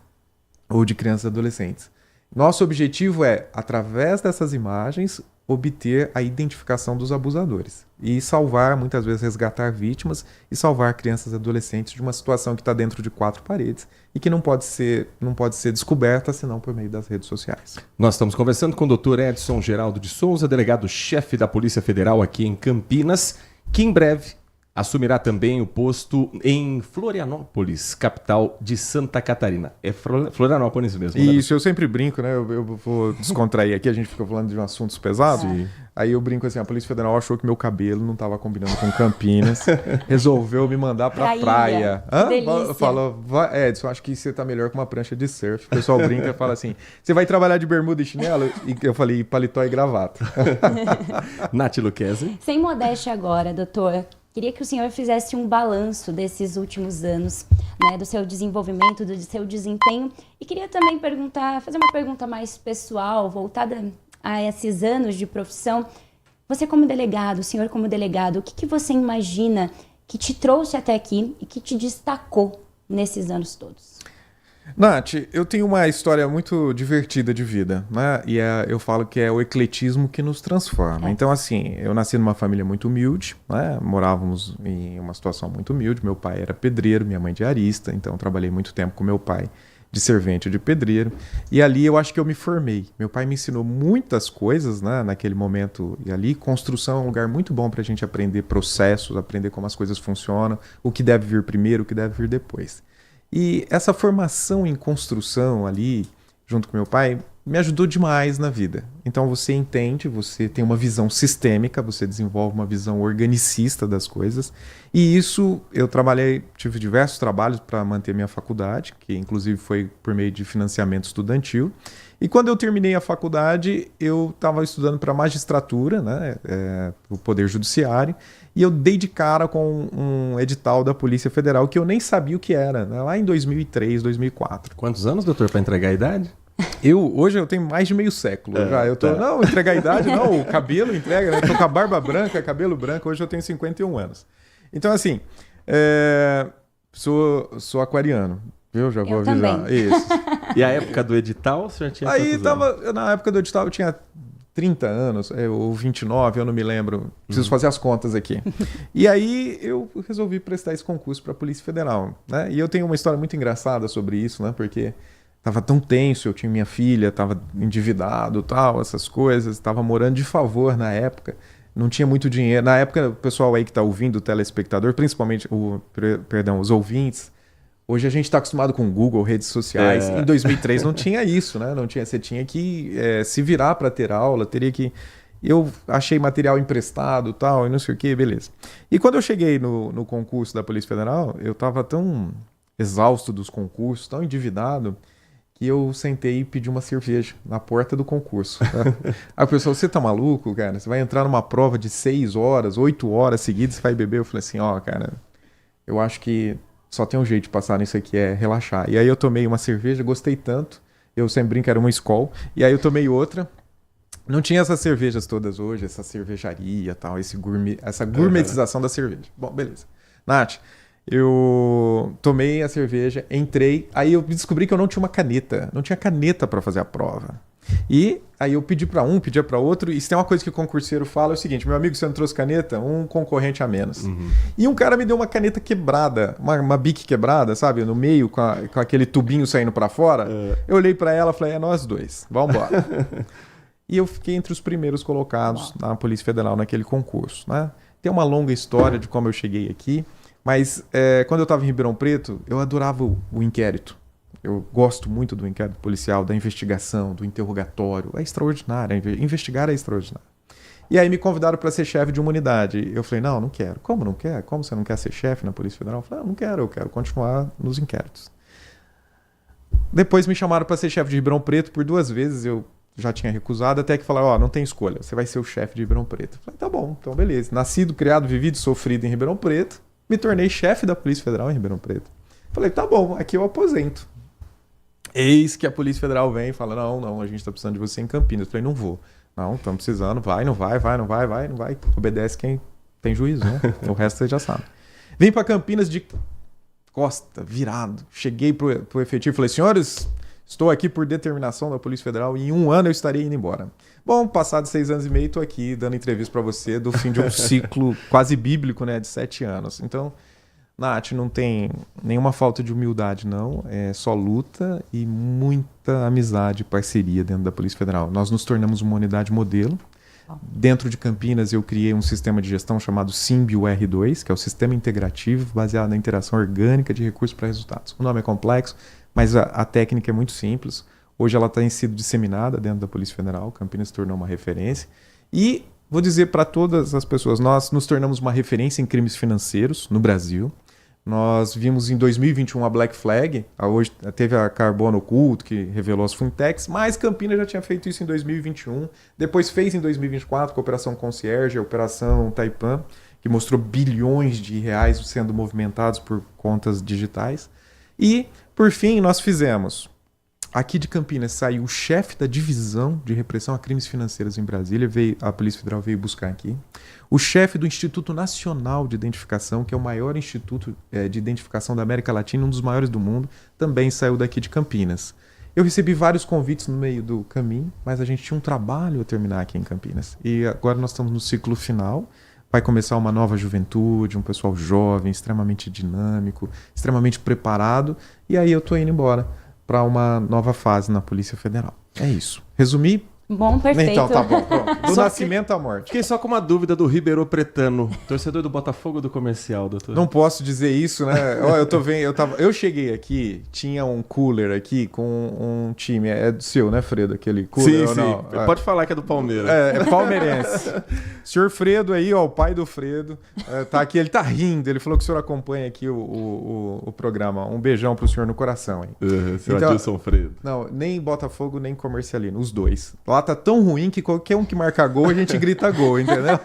ou de crianças e adolescentes. Nosso objetivo é, através dessas imagens, obter a identificação dos abusadores e salvar, muitas vezes resgatar vítimas e salvar crianças e adolescentes de uma situação que está dentro de 4 paredes e que não pode ser descoberta senão por meio das redes sociais. Nós estamos conversando com o Dr. Edson Geraldo de Souza, delegado-chefe da Polícia Federal aqui em Campinas, que em breve assumirá também o posto em Florianópolis, capital de Santa Catarina. É Florianópolis mesmo, né? Isso, eu sempre brinco, né? Eu vou descontrair aqui, a gente fica falando de assuntos pesados. Aí eu brinco assim, a Polícia Federal achou que meu cabelo não estava combinando com Campinas, resolveu me mandar pra praia. Falou, Edson, acho que você tá melhor com uma prancha de surf. O pessoal brinca e fala assim, você vai trabalhar de bermuda e chinelo? E eu falei, paletó e gravata. Nath Lucchesi. Sem modéstia agora, doutor. Queria que o senhor fizesse um balanço desses últimos anos, né, do seu desenvolvimento, do seu desempenho. E queria também fazer uma pergunta mais pessoal, voltada a esses anos de profissão. Você como delegado, o senhor como delegado, o que você imagina que te trouxe até aqui e que te destacou nesses anos todos? Nath, eu tenho uma história muito divertida de vida, né? E eu falo que é o ecletismo que nos transforma. Então, assim, eu nasci numa família muito humilde, né? Morávamos em uma situação muito humilde. Meu pai era pedreiro, minha mãe diarista, então eu trabalhei muito tempo com meu pai de servente de pedreiro. E ali eu acho que eu me formei. Meu pai me ensinou muitas coisas, né? Naquele momento. E ali, construção é um lugar muito bom para a gente aprender processos, aprender como as coisas funcionam, o que deve vir primeiro, o que deve vir depois. E essa formação em construção ali, junto com meu pai, me ajudou demais na vida. Então você entende, você tem uma visão sistêmica, você desenvolve uma visão organicista das coisas. E isso, eu tive diversos trabalhos para manter minha faculdade, que inclusive foi por meio de financiamento estudantil. E quando eu terminei a faculdade, eu estava estudando para magistratura, né, o Poder Judiciário, e eu dei de cara com um edital da Polícia Federal que eu nem sabia o que era, né, lá em 2003, 2004. Quantos anos, doutor, para entregar a idade? Hoje eu tenho mais de meio século. Não, entregar a idade, não, o cabelo entrega, né? Tô com a barba branca, cabelo branco, hoje eu tenho 51 anos. Então, assim, sou aquariano. Eu já vou avisar. Também. Isso. E a época do edital, o senhor tinha quantos anos? Na época do edital eu tinha 30 anos, ou 29, eu não me lembro. Preciso fazer as contas aqui. E aí eu resolvi prestar esse concurso para a Polícia Federal, né? E eu tenho uma história muito engraçada sobre isso, né? Porque tava tão tenso, eu tinha minha filha, tava endividado, tal, essas coisas, tava morando de favor na época. Não tinha muito dinheiro. Na época, o pessoal aí que tá ouvindo, o telespectador, principalmente os ouvintes, hoje a gente está acostumado com Google, redes sociais. Em 2003 não tinha isso, né? Você tinha que se virar para ter aula, eu achei material emprestado, tal, e não sei o que, beleza. E quando eu cheguei no concurso da Polícia Federal, eu estava tão exausto dos concursos, tão endividado, que eu sentei e pedi uma cerveja na porta do concurso. Tá? Aí o pessoal, você tá maluco, cara? Você vai entrar numa prova de 6 horas, 8 horas seguidas, você vai beber? Eu falei assim, cara, eu acho que só tem um jeito de passar nisso aqui, é relaxar. E aí eu tomei uma cerveja, gostei tanto, eu sempre brinco, era uma Skol, e aí eu tomei outra. Não tinha essas cervejas todas hoje, essa cervejaria e tal, essa gourmetização da cerveja. Bom, beleza. Nath, eu tomei a cerveja, entrei, aí eu descobri que eu não tinha uma caneta, não tinha caneta para fazer a prova. E aí eu pedi para um, pedia para outro, e se tem uma coisa que o concurseiro fala é o seguinte, meu amigo, você não trouxe caneta? Um concorrente a menos. E um cara me deu uma caneta quebrada, uma bique quebrada, sabe, no meio, com aquele tubinho saindo para fora. Eu olhei para ela e falei, é nós dois, vamos embora. E eu fiquei entre os primeiros colocados na Polícia Federal naquele concurso, né? Tem uma longa história de como eu cheguei aqui, mas quando eu estava em Ribeirão Preto, eu adorava o inquérito. Eu gosto muito do inquérito policial, da investigação, do interrogatório. É extraordinário, investigar é extraordinário. E aí me convidaram para ser chefe de uma unidade. Eu falei, não quero. Como não quer? Como você não quer ser chefe na Polícia Federal? Eu falei, não quero, eu quero continuar nos inquéritos. Depois me chamaram para ser chefe de Ribeirão Preto por 2 vezes, eu já tinha recusado, até que falaram, não tem escolha, você vai ser o chefe de Ribeirão Preto. Eu falei, tá bom, então beleza. Nascido, criado, vivido e sofrido em Ribeirão Preto, me tornei chefe da Polícia Federal em Ribeirão Preto. Falei, tá bom, aqui eu aposento. Eis que a Polícia Federal vem e fala, não, a gente tá precisando de você em Campinas. Eu falei, não vou. Não, estamos precisando, não vai. Obedece quem tem juízo, né? O resto você já sabe. Vim para Campinas de costa, virado. Cheguei pro efetivo e falei, senhores, estou aqui por determinação da Polícia Federal e em 1 ano eu estarei indo embora. Bom, passados 6 anos e meio, estou aqui dando entrevista para você do fim de um ciclo quase bíblico, né, de 7 anos. Então, Nath, não tem nenhuma falta de humildade, não. É só luta e muita amizade e parceria dentro da Polícia Federal. Nós nos tornamos uma unidade modelo. Dentro de Campinas, eu criei um sistema de gestão chamado Simbio R2, que é o Sistema Integrativo baseado na interação orgânica de recursos para resultados. O nome é complexo, mas a técnica é muito simples. Hoje ela tem sido disseminada dentro da Polícia Federal. Campinas se tornou uma referência. E vou dizer para todas as pessoas, nós nos tornamos uma referência em crimes financeiros no Brasil. Nós vimos em 2021 a Black Flag, hoje teve a Carbono Oculto, que revelou as fintechs, mas Campinas já tinha feito isso em 2021, depois fez em 2024 com a Operação Concierge, a Operação Taipan, que mostrou bilhões de reais sendo movimentados por contas digitais. E, por fim, nós fizemos aqui de Campinas saiu o chefe da divisão de repressão a crimes financeiros em Brasília, a Polícia Federal veio buscar aqui. O chefe do Instituto Nacional de Identificação, que é o maior instituto de identificação da América Latina, um dos maiores do mundo, também saiu daqui de Campinas. Eu recebi vários convites no meio do caminho, mas a gente tinha um trabalho a terminar aqui em Campinas. E agora nós estamos no ciclo final. Vai começar uma nova juventude, um pessoal jovem, extremamente dinâmico, extremamente preparado. E aí eu estou indo embora para uma nova fase na Polícia Federal. É isso. Resumi? Bom, perfeito. Então, tá bom, pronto. Do nascimento à morte. Fiquei só com uma dúvida do Ribeirão Pretano, torcedor do Botafogo do Comercial, doutor. Não posso dizer isso, né? Eu tô vendo, eu cheguei aqui, tinha um cooler aqui com um time, é do seu, né, Fredo? Aquele cooler? Sim, não? Pode falar que é do Palmeiras. É palmeirense. Senhor Fredo aí, ó, o pai do Fredo, tá aqui, ele tá rindo, ele falou que o senhor acompanha aqui o programa. Um beijão pro senhor no coração, hein? Seu Adilson Fredo. Não, nem Botafogo, nem Comercialino, os dois. Lá tá tão ruim que qualquer um que marca gol, a gente grita gol, entendeu?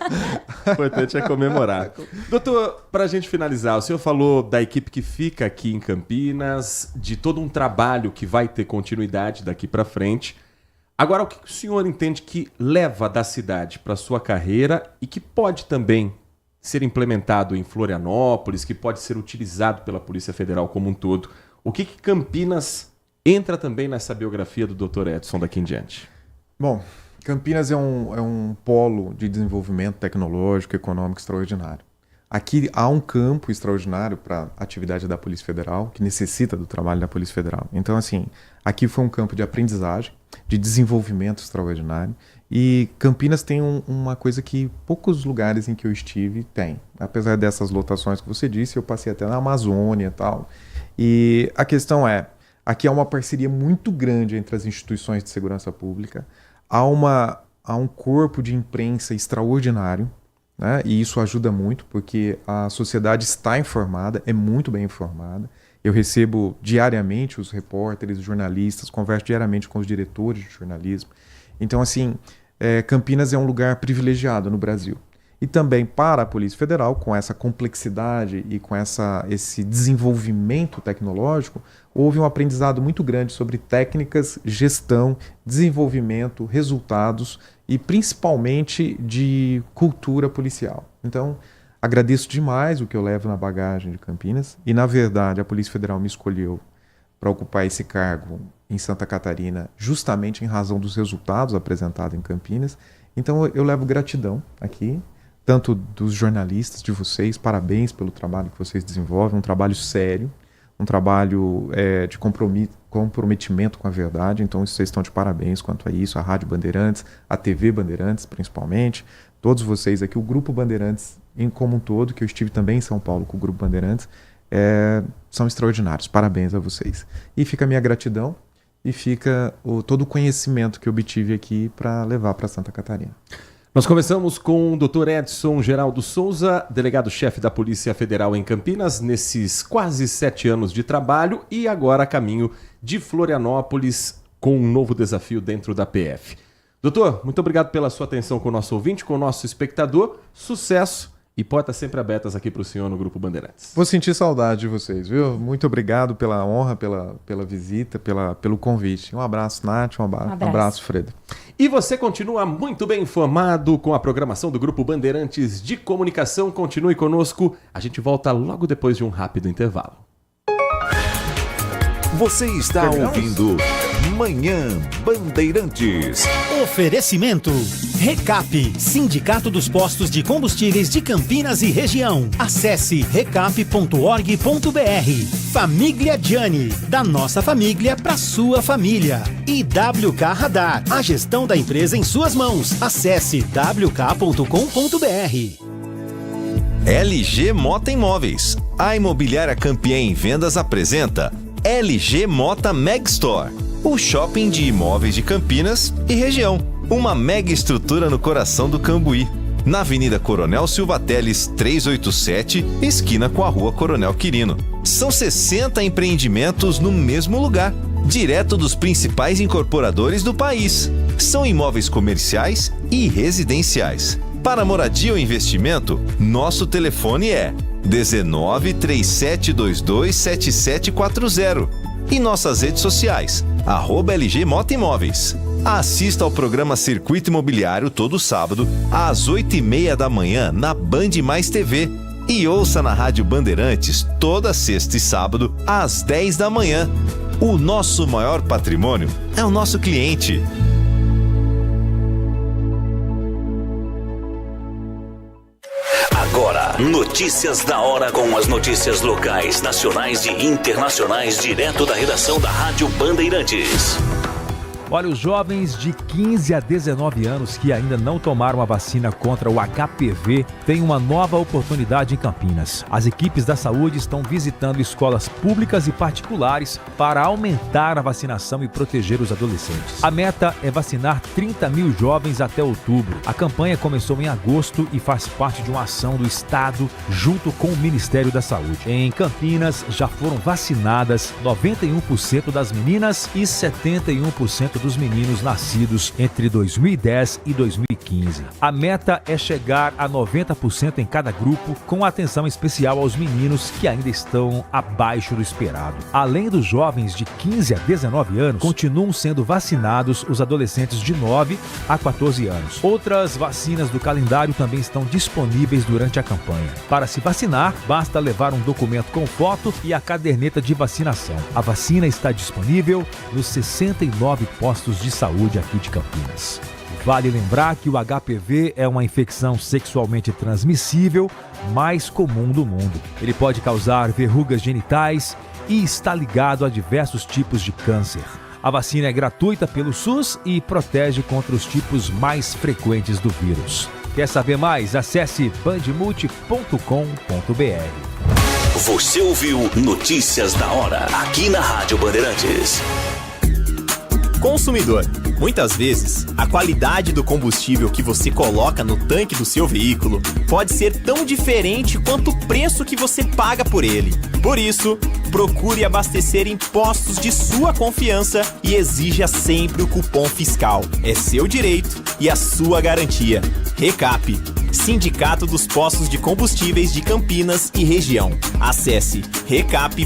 O importante é comemorar. Doutor, pra gente finalizar, o senhor falou da equipe que fica aqui em Campinas, de todo um trabalho que vai ter continuidade daqui pra frente. Agora, o que o senhor entende que leva da cidade para sua carreira e que pode também ser implementado em Florianópolis, que pode ser utilizado pela Polícia Federal como um todo? O que Campinas entra também nessa biografia do Dr. Edson daqui em diante? Bom, Campinas é um polo de desenvolvimento tecnológico e econômico extraordinário. Aqui há um campo extraordinário para a atividade da Polícia Federal, que necessita do trabalho da Polícia Federal. Então, assim, aqui foi um campo de aprendizagem, de desenvolvimento extraordinário. E Campinas tem uma coisa que poucos lugares em que eu estive têm. Apesar dessas lotações que você disse, eu passei até na Amazônia e tal. E a questão é, aqui há uma parceria muito grande entre as instituições de segurança pública. Há um corpo de imprensa extraordinário, né? E isso ajuda muito, porque a sociedade está informada, é muito bem informada. Eu recebo diariamente os repórteres, os jornalistas, converso diariamente com os diretores de jornalismo. Então, assim, Campinas é um lugar privilegiado no Brasil. E também para a Polícia Federal, com essa complexidade e com esse desenvolvimento tecnológico, houve um aprendizado muito grande sobre técnicas, gestão, desenvolvimento, resultados e principalmente de cultura policial. Então, agradeço demais o que eu levo na bagagem de Campinas e, na verdade, a Polícia Federal me escolheu para ocupar esse cargo em Santa Catarina justamente em razão dos resultados apresentados em Campinas. Então, eu levo gratidão aqui, tanto dos jornalistas, de vocês, parabéns pelo trabalho que vocês desenvolvem, um trabalho sério, um trabalho de comprometimento com a verdade, então vocês estão de parabéns quanto a isso, a Rádio Bandeirantes, a TV Bandeirantes principalmente, todos vocês aqui, o Grupo Bandeirantes como um todo, que eu estive também em São Paulo com o Grupo Bandeirantes, são extraordinários, parabéns a vocês. E fica a minha gratidão e fica todo o conhecimento que eu obtive aqui para levar para Santa Catarina. Nós começamos com o Dr. Edson Geraldo Souza, delegado-chefe da Polícia Federal em Campinas, nesses quase 7 anos de trabalho e agora a caminho de Florianópolis com um novo desafio dentro da PF. Doutor, muito obrigado pela sua atenção com o nosso ouvinte, com o nosso espectador. Sucesso e portas sempre abertas aqui para o senhor no Grupo Bandeirantes. Vou sentir saudade de vocês, viu? Muito obrigado pela honra, pela visita, pelo convite. Um abraço, Nath, um abraço, Fredo. E você continua muito bem informado com a programação do Grupo Bandeirantes de Comunicação. Continue conosco. A gente volta logo depois de um rápido intervalo. Você está ouvindo Manhã Bandeirantes. Oferecimento Recap, Sindicato dos Postos de Combustíveis de Campinas e Região. Acesse recap.org.br. Família Gianni, da nossa família para sua família. E WK Radar, a gestão da empresa em suas mãos. Acesse wk.com.br. LG Mota Imóveis. A imobiliária campeã em vendas apresenta LG Mota Meg Store, o shopping de imóveis de Campinas e região. Uma mega estrutura no coração do Cambuí, na Avenida Coronel Silva Teles 387, esquina com a Rua Coronel Quirino. São 60 empreendimentos no mesmo lugar, direto dos principais incorporadores do país. São imóveis comerciais e residenciais. Para moradia ou investimento, nosso telefone é 19 3722 7740. e nossas redes sociais, @LG Mota Imóveis. Assista ao programa Circuito Imobiliário todo sábado, às 8h30 da manhã, na Band Mais TV. E ouça na Rádio Bandeirantes toda sexta e sábado, às 10 da manhã. O nosso maior patrimônio é o nosso cliente. Agora, notícias da hora com as notícias locais, nacionais e internacionais, direto da redação da Rádio Bandeirantes. Olha, os jovens de 15 a 19 anos que ainda não tomaram a vacina contra o HPV têm uma nova oportunidade em Campinas. As equipes da saúde estão visitando escolas públicas e particulares para aumentar a vacinação e proteger os adolescentes. A meta é vacinar 30 mil jovens até outubro. A campanha começou em agosto e faz parte de uma ação do Estado junto com o Ministério da Saúde. Em Campinas, já foram vacinadas 91% das meninas e 71% dos meninos nascidos entre 2010 e 2015. A meta é chegar a 90% em cada grupo, com atenção especial aos meninos que ainda estão abaixo do esperado. Além dos jovens de 15 a 19 anos, continuam sendo vacinados os adolescentes de 9 a 14 anos. Outras vacinas do calendário também estão disponíveis durante a campanha. Para se vacinar, basta levar um documento com foto e a caderneta de vacinação. A vacina está disponível nos 69 postos de saúde aqui de Campinas. Vale lembrar que o HPV é uma infecção sexualmente transmissível mais comum do mundo. Ele pode causar verrugas genitais e está ligado a diversos tipos de câncer. A vacina é gratuita pelo SUS e protege contra os tipos mais frequentes do vírus. Quer saber mais? Acesse bandmulti.com.br. Você ouviu Notícias da Hora, aqui na Rádio Bandeirantes. Consumidor. Muitas vezes, a qualidade do combustível que você coloca no tanque do seu veículo pode ser tão diferente quanto o preço que você paga por ele. Por isso, procure abastecer em postos de sua confiança e exija sempre o cupom fiscal. É seu direito e a sua garantia. Recap, Sindicato dos Postos de Combustíveis de Campinas e Região. Acesse recap.org.br.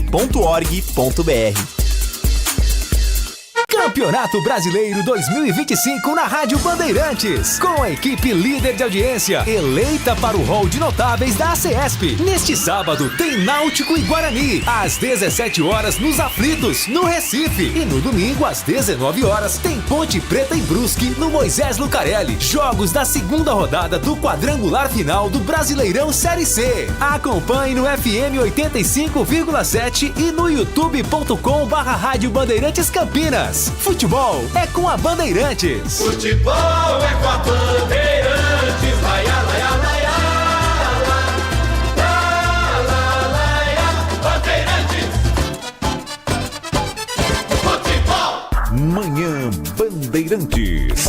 Campeonato Brasileiro 2025 na Rádio Bandeirantes, com a equipe líder de audiência, eleita para o rol de notáveis da ACESP. Neste sábado tem Náutico e Guarani, às 17 horas nos Aflitos, no Recife. E no domingo, às 19 horas, tem Ponte Preta e Brusque, no Moisés Lucarelli. Jogos da segunda rodada do quadrangular final do Brasileirão Série C. Acompanhe no FM 85,7 e no youtube.com/Rádio Bandeirantes Campinas. Futebol é com a Bandeirantes. Futebol é com a Bandeirantes. Laia, laia, laia, laia, Bandeirantes. Futebol. Manhã Bandeirantes.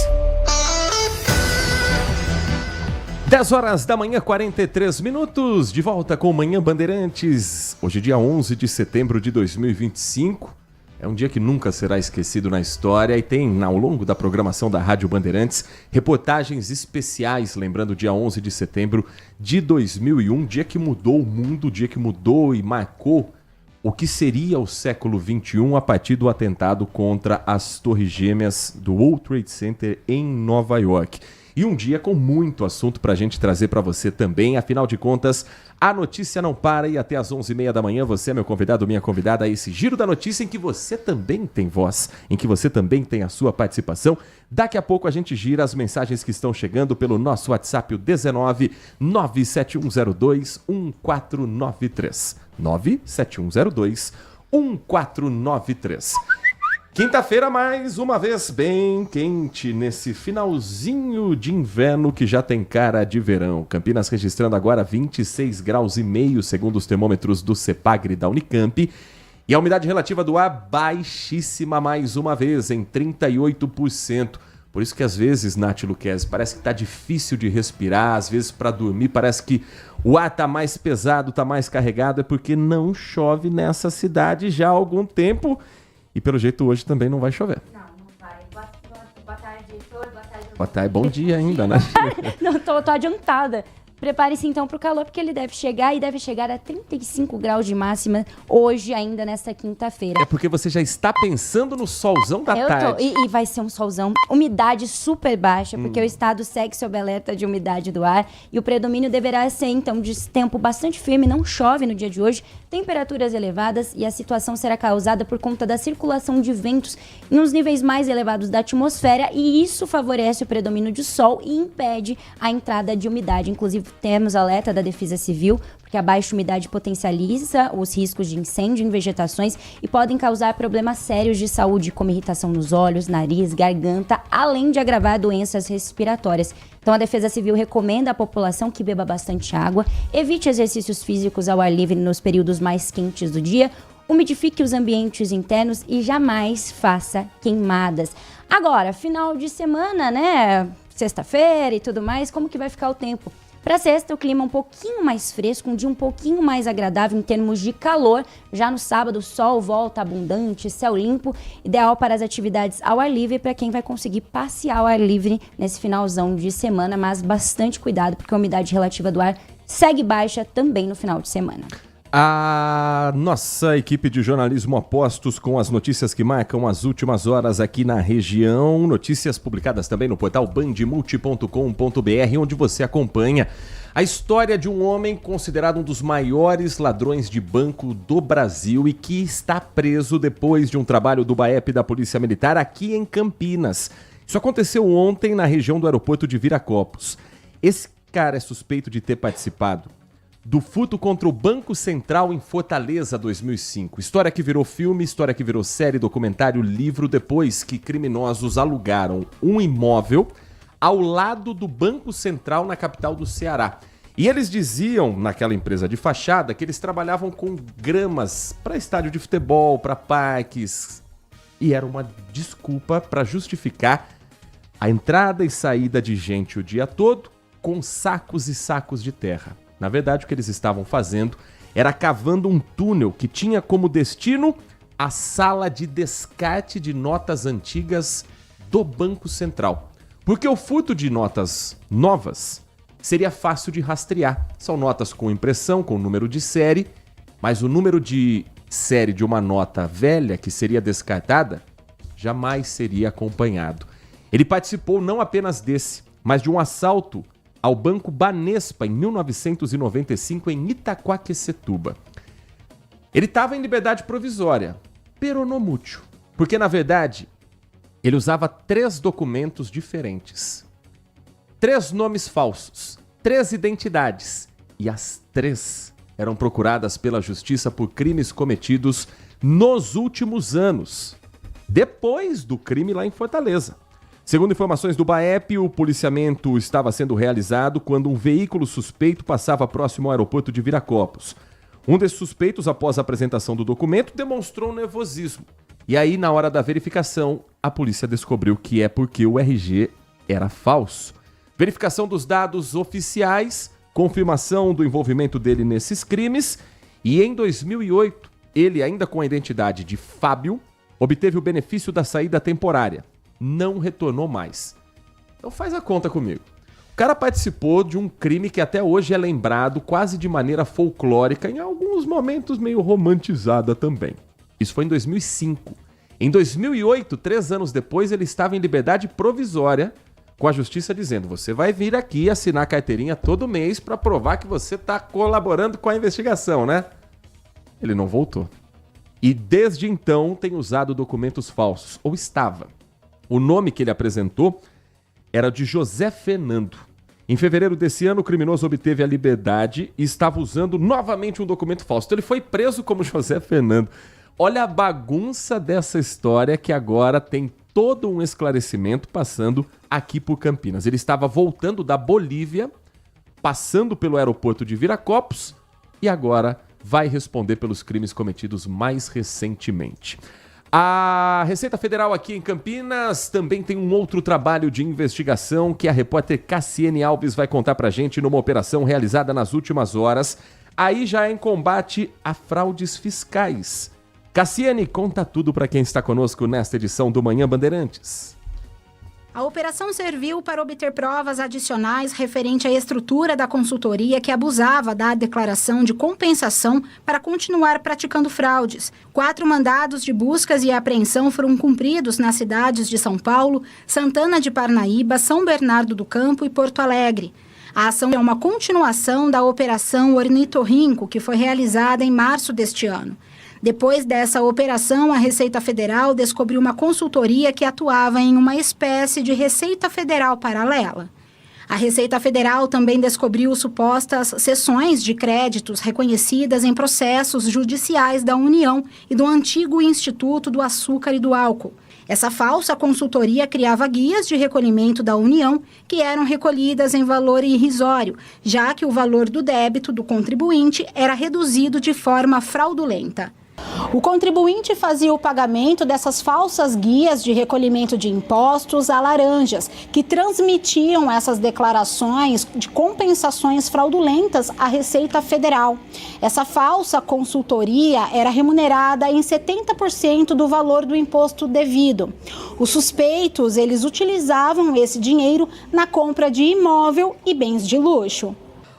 10 horas da manhã, 43 minutos. De volta com Manhã Bandeirantes. Hoje, dia 11 de setembro de 2025. É um dia que nunca será esquecido na história e tem, ao longo da programação da Rádio Bandeirantes, reportagens especiais, lembrando o dia 11 de setembro de 2001, dia que mudou o mundo, dia que mudou e marcou o que seria o século XXI a partir do atentado contra as Torres Gêmeas do World Trade Center em Nova York. E um dia com muito assunto para a gente trazer para você também. Afinal de contas, a notícia não para e até às 11h30 da manhã você é meu convidado, minha convidada a esse Giro da Notícia em que você também tem voz, em que você também tem a sua participação. Daqui a pouco a gente gira as mensagens que estão chegando pelo nosso WhatsApp, o 19 97102 1493. 97102 1493. Quinta-feira, mais uma vez, bem quente, nesse finalzinho de inverno que já tem cara de verão. Campinas registrando agora 26 graus e meio, segundo os termômetros do CEPAGRE da Unicamp. E a umidade relativa do ar baixíssima mais uma vez, em 38%. Por isso que às vezes, Nath Luquezzi, parece que tá difícil de respirar, às vezes para dormir parece que o ar tá mais pesado, tá mais carregado, é porque não chove nessa cidade já há algum tempo. E pelo jeito hoje também não vai chover. Não vai. Boa tarde, Heitor. Boa tarde. Boa tarde, bom dia ainda, né? Não, tô adiantada. Prepare-se então para o calor, porque ele deve chegar a 35 graus de máxima hoje, ainda nesta quinta-feira. É porque você já está pensando no solzão da tarde. E vai ser um solzão, umidade super baixa, porque o estado segue sob alerta de umidade do ar e o predomínio deverá ser então de tempo bastante firme, não chove no dia de hoje, temperaturas elevadas e a situação será causada por conta da circulação de ventos em uns níveis mais elevados da atmosfera e isso favorece o predomínio de sol e impede a entrada de umidade. Inclusive, temos alerta da Defesa Civil, porque a baixa umidade potencializa os riscos de incêndio em vegetações e podem causar problemas sérios de saúde, como irritação nos olhos, nariz, garganta, além de agravar doenças respiratórias. Então, a Defesa Civil recomenda à população que beba bastante água, evite exercícios físicos ao ar livre nos períodos mais quentes do dia, umidifique os ambientes internos e jamais faça queimadas. Agora, final de semana, né? Sexta-feira e tudo mais, como que vai ficar o tempo? Para sexta, o clima um pouquinho mais fresco, um dia um pouquinho mais agradável em termos de calor. Já no sábado, o sol volta abundante, céu limpo, ideal para as atividades ao ar livre para quem vai conseguir passear ao ar livre nesse finalzão de semana, mas bastante cuidado porque a umidade relativa do ar segue baixa também no final de semana. A nossa equipe de jornalismo apostos com as notícias que marcam as últimas horas aqui na região. Notícias publicadas também no portal bandmulti.com.br, onde você acompanha a história de um homem considerado um dos maiores ladrões de banco do Brasil e que está preso depois de um trabalho do BAEP da Polícia Militar aqui em Campinas. Isso aconteceu ontem na região do aeroporto de Viracopos. Esse cara é suspeito de ter participado do furto contra o Banco Central em Fortaleza 2005. História que virou filme, história que virou série, documentário, livro, depois que criminosos alugaram um imóvel ao lado do Banco Central na capital do Ceará. E eles diziam, naquela empresa de fachada, que eles trabalhavam com gramas para estádio de futebol, para parques. E era uma desculpa para justificar a entrada e saída de gente o dia todo com sacos e sacos de terra. Na verdade, o que eles estavam fazendo era cavando um túnel que tinha como destino a sala de descarte de notas antigas do Banco Central. Porque o furto de notas novas seria fácil de rastrear. São notas com impressão, com número de série, mas o número de série de uma nota velha que seria descartada jamais seria acompanhado. Ele participou não apenas desse, mas de um assalto ao Banco Banespa em 1995 em Itaquaquecetuba. Ele estava em liberdade provisória, peronomútil, porque na verdade ele usava 3 documentos diferentes, 3 nomes falsos, 3 identidades e as 3 eram procuradas pela justiça por crimes cometidos nos últimos anos, depois do crime lá em Fortaleza. Segundo informações do BAEP, o policiamento estava sendo realizado quando um veículo suspeito passava próximo ao aeroporto de Viracopos. Um desses suspeitos, após a apresentação do documento, demonstrou nervosismo. E aí, na hora da verificação, a polícia descobriu que é porque o RG era falso. Verificação dos dados oficiais, confirmação do envolvimento dele nesses crimes, e em 2008, ele, ainda com a identidade de Fábio, obteve o benefício da saída temporária. Não retornou mais. Então faz a conta comigo. O cara participou de um crime que até hoje é lembrado quase de maneira folclórica, em alguns momentos meio romantizada também. Isso foi em 2005. Em 2008, 3 anos depois, ele estava em liberdade provisória, com a justiça dizendo: você vai vir aqui assinar a carteirinha todo mês para provar que você está colaborando com a investigação, né? Ele não voltou. E desde então tem usado documentos falsos, ou estava. O nome que ele apresentou era de José Fernando. Em fevereiro desse ano, o criminoso obteve a liberdade e estava usando novamente um documento falso. Então ele foi preso como José Fernando. Olha a bagunça dessa história que agora tem todo um esclarecimento passando aqui por Campinas. Ele estava voltando da Bolívia, passando pelo aeroporto de Viracopos e agora vai responder pelos crimes cometidos mais recentemente. A Receita Federal aqui em Campinas também tem um outro trabalho de investigação que a repórter Cassiane Alves vai contar pra gente numa operação realizada nas últimas horas. Aí já é em combate a fraudes fiscais. Cassiane, conta tudo pra quem está conosco nesta edição do Manhã Bandeirantes. A operação serviu para obter provas adicionais referente à estrutura da consultoria que abusava da declaração de compensação para continuar praticando fraudes. 4 mandados de buscas e apreensão foram cumpridos nas cidades de São Paulo, Santana de Parnaíba, São Bernardo do Campo e Porto Alegre. A ação é uma continuação da Operação Ornitorrinco, que foi realizada em março deste ano. Depois dessa operação, a Receita Federal descobriu uma consultoria que atuava em uma espécie de Receita Federal paralela. A Receita Federal também descobriu supostas cessões de créditos reconhecidas em processos judiciais da União e do antigo Instituto do Açúcar e do Álcool. Essa falsa consultoria criava guias de recolhimento da União que eram recolhidas em valor irrisório, já que o valor do débito do contribuinte era reduzido de forma fraudulenta. O contribuinte fazia o pagamento dessas falsas guias de recolhimento de impostos a laranjas, que transmitiam essas declarações de compensações fraudulentas à Receita Federal. Essa falsa consultoria era remunerada em 70% do valor do imposto devido. Os suspeitos, eles utilizavam esse dinheiro na compra de imóvel e bens de luxo.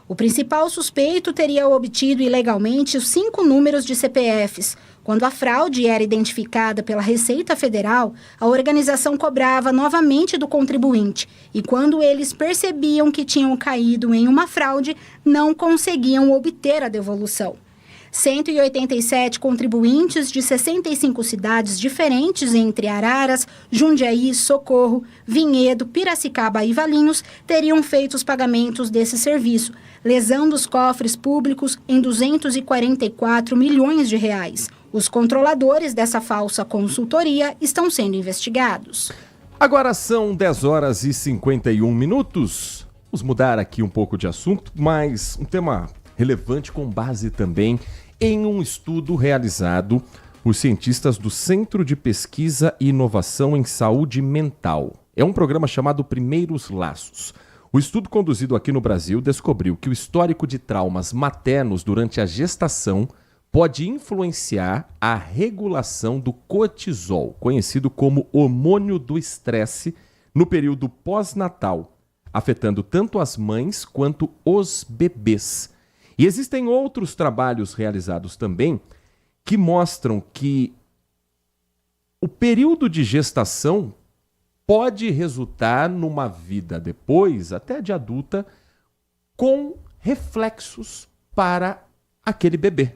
O principal suspeito teria obtido ilegalmente os 5 números de CPFs. Quando a fraude era identificada pela Receita Federal, a organização cobrava novamente do contribuinte. E quando eles percebiam que tinham caído em uma fraude, não conseguiam obter a devolução. 187 contribuintes de 65 cidades diferentes entre Araras, Jundiaí, Socorro, Vinhedo, Piracicaba e Valinhos teriam feito os pagamentos desse serviço, lesando os cofres públicos em 244 milhões de reais. Os controladores dessa falsa consultoria estão sendo investigados. Agora são 10 horas e 51 minutos. Vamos mudar aqui um pouco de assunto, mas um tema relevante com base também em um estudo realizado por cientistas do Centro de Pesquisa e Inovação em Saúde Mental. É um programa chamado Primeiros Laços. O estudo conduzido aqui no Brasil descobriu que o histórico de traumas maternos durante a gestação pode influenciar a regulação do cortisol, conhecido como hormônio do estresse, no período pós-natal, afetando tanto as mães quanto os bebês. E existem outros trabalhos realizados também que mostram que o período de gestação pode resultar numa vida depois, até de adulta, com reflexos para aquele bebê.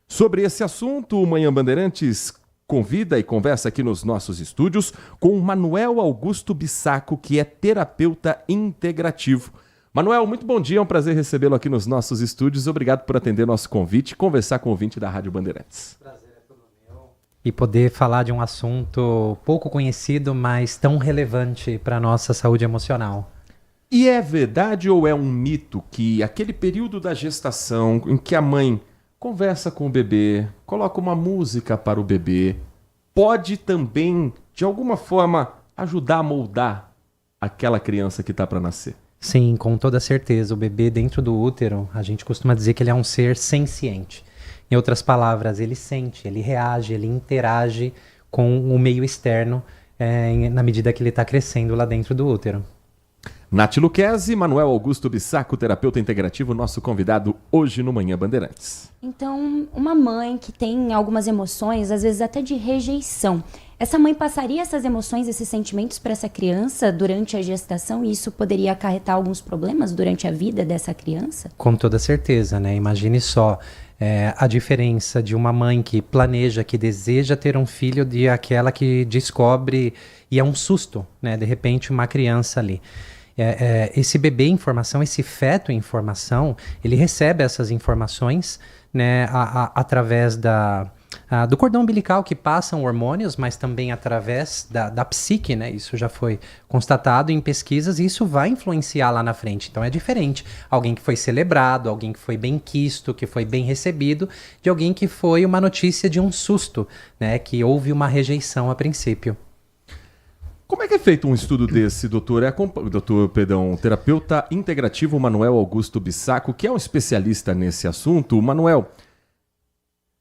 Sobre esse assunto, o Manhã Bandeirantes convida e conversa aqui nos nossos estúdios com o Manuel Augusto Bissaco, que é terapeuta integrativo. Manuel, muito bom dia, é um prazer recebê-lo aqui nos nossos estúdios. Obrigado por atender nosso convite e conversar com o ouvinte da Rádio Bandeirantes. Prazer é todo meu. E poder falar de um assunto pouco conhecido, mas tão relevante para a nossa saúde emocional. E é verdade ou é um mito que aquele período da gestação em que a mãe conversa com o bebê, coloca uma música para o bebê, pode também, de alguma forma, ajudar a moldar aquela criança que está para nascer? Sim, com toda certeza. O bebê dentro do útero, a gente costuma dizer que ele é um ser senciente. Em outras palavras, ele sente, ele reage, ele interage com o meio externo na medida que ele está crescendo lá dentro do útero. Nath Luquezzi, Manuel Augusto Bissaco, terapeuta integrativo, nosso convidado hoje no Manhã Bandeirantes. Então, uma mãe que tem algumas emoções, às vezes até de rejeição, essa mãe passaria essas emoções, esses sentimentos para essa criança durante a gestação e isso poderia acarretar alguns problemas durante a vida dessa criança? Com toda certeza, né? Imagine só a diferença de uma mãe que planeja, que deseja ter um filho, de aquela que descobre e é um susto, né? De repente uma criança ali. Esse bebê em formação, esse feto em formação, ele recebe essas informações, né, através do cordão umbilical que passam hormônios, mas também através da psique, né? Isso já foi constatado em pesquisas e isso vai influenciar lá na frente. Então é diferente. Alguém que foi celebrado, alguém que foi bem quisto, que foi bem recebido, de alguém que foi uma notícia de um susto, né? Que houve uma rejeição a princípio. Como é que é feito um estudo desse, doutor? Terapeuta integrativo Manuel Augusto Bissaco, que é um especialista nesse assunto. Manuel,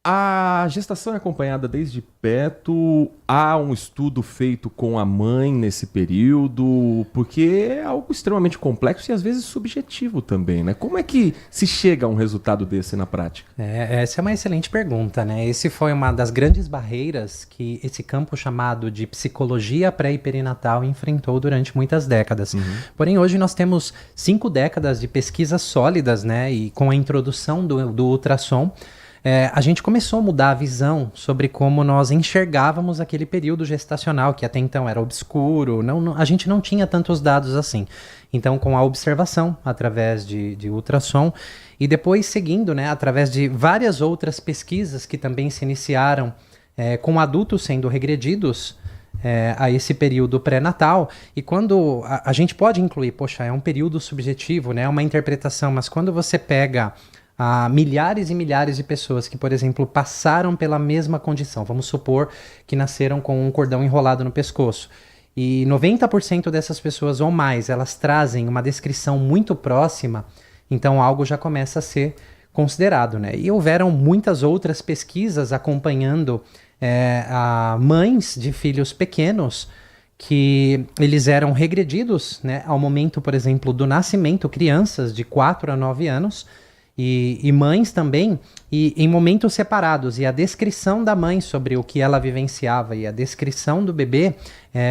A gestação é acompanhada desde perto, há um estudo feito com a mãe nesse período, porque é algo extremamente complexo e às vezes subjetivo também, né? Como é que se chega a um resultado desse na prática? Essa é uma excelente pergunta, né? Esse foi uma das grandes barreiras que esse campo chamado de psicologia pré e perinatal enfrentou durante muitas décadas. Porém, hoje nós temos 5 décadas de pesquisas sólidas, né? E com a introdução do ultrassom, a gente começou a mudar a visão sobre como nós enxergávamos aquele período gestacional, que até então era obscuro, a gente não tinha tantos dados assim. Então, com a observação, através de ultrassom, e depois seguindo, né, através de várias outras pesquisas que também se iniciaram com adultos sendo regredidos a esse período pré-natal, e quando a gente pode incluir, poxa, é um período subjetivo, né, uma interpretação, mas quando você pega milhares e milhares de pessoas que, por exemplo, passaram pela mesma condição. Vamos supor que nasceram com um cordão enrolado no pescoço. E 90% dessas pessoas ou mais, elas trazem uma descrição muito próxima, então algo já começa a ser considerado, né? E houveram muitas outras pesquisas acompanhando mães de filhos pequenos que eles eram regredidos, né, ao momento, por exemplo, do nascimento, crianças de 4 a 9 anos, e mães também, e em momentos separados, e a descrição da mãe sobre o que ela vivenciava e a descrição do bebê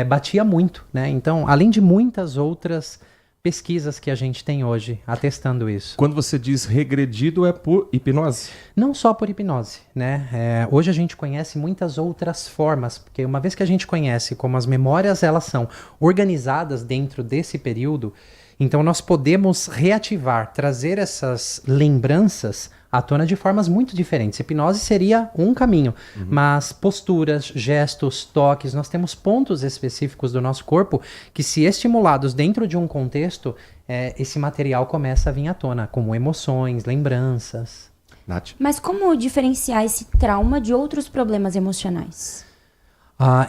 batia muito, né? Então, além de muitas outras pesquisas que a gente tem hoje atestando isso. Quando você diz regredido, é por hipnose? Não só por hipnose, né? Hoje a gente conhece muitas outras formas, porque uma vez que a gente conhece como as memórias elas são organizadas dentro desse período, então nós podemos reativar, trazer essas lembranças à tona de formas muito diferentes. Hipnose seria um caminho, mas posturas, gestos, toques, nós temos pontos específicos do nosso corpo que, se estimulados dentro de um contexto, esse material começa a vir à tona, como emoções, lembranças. Nath? Mas como diferenciar esse trauma de outros problemas emocionais?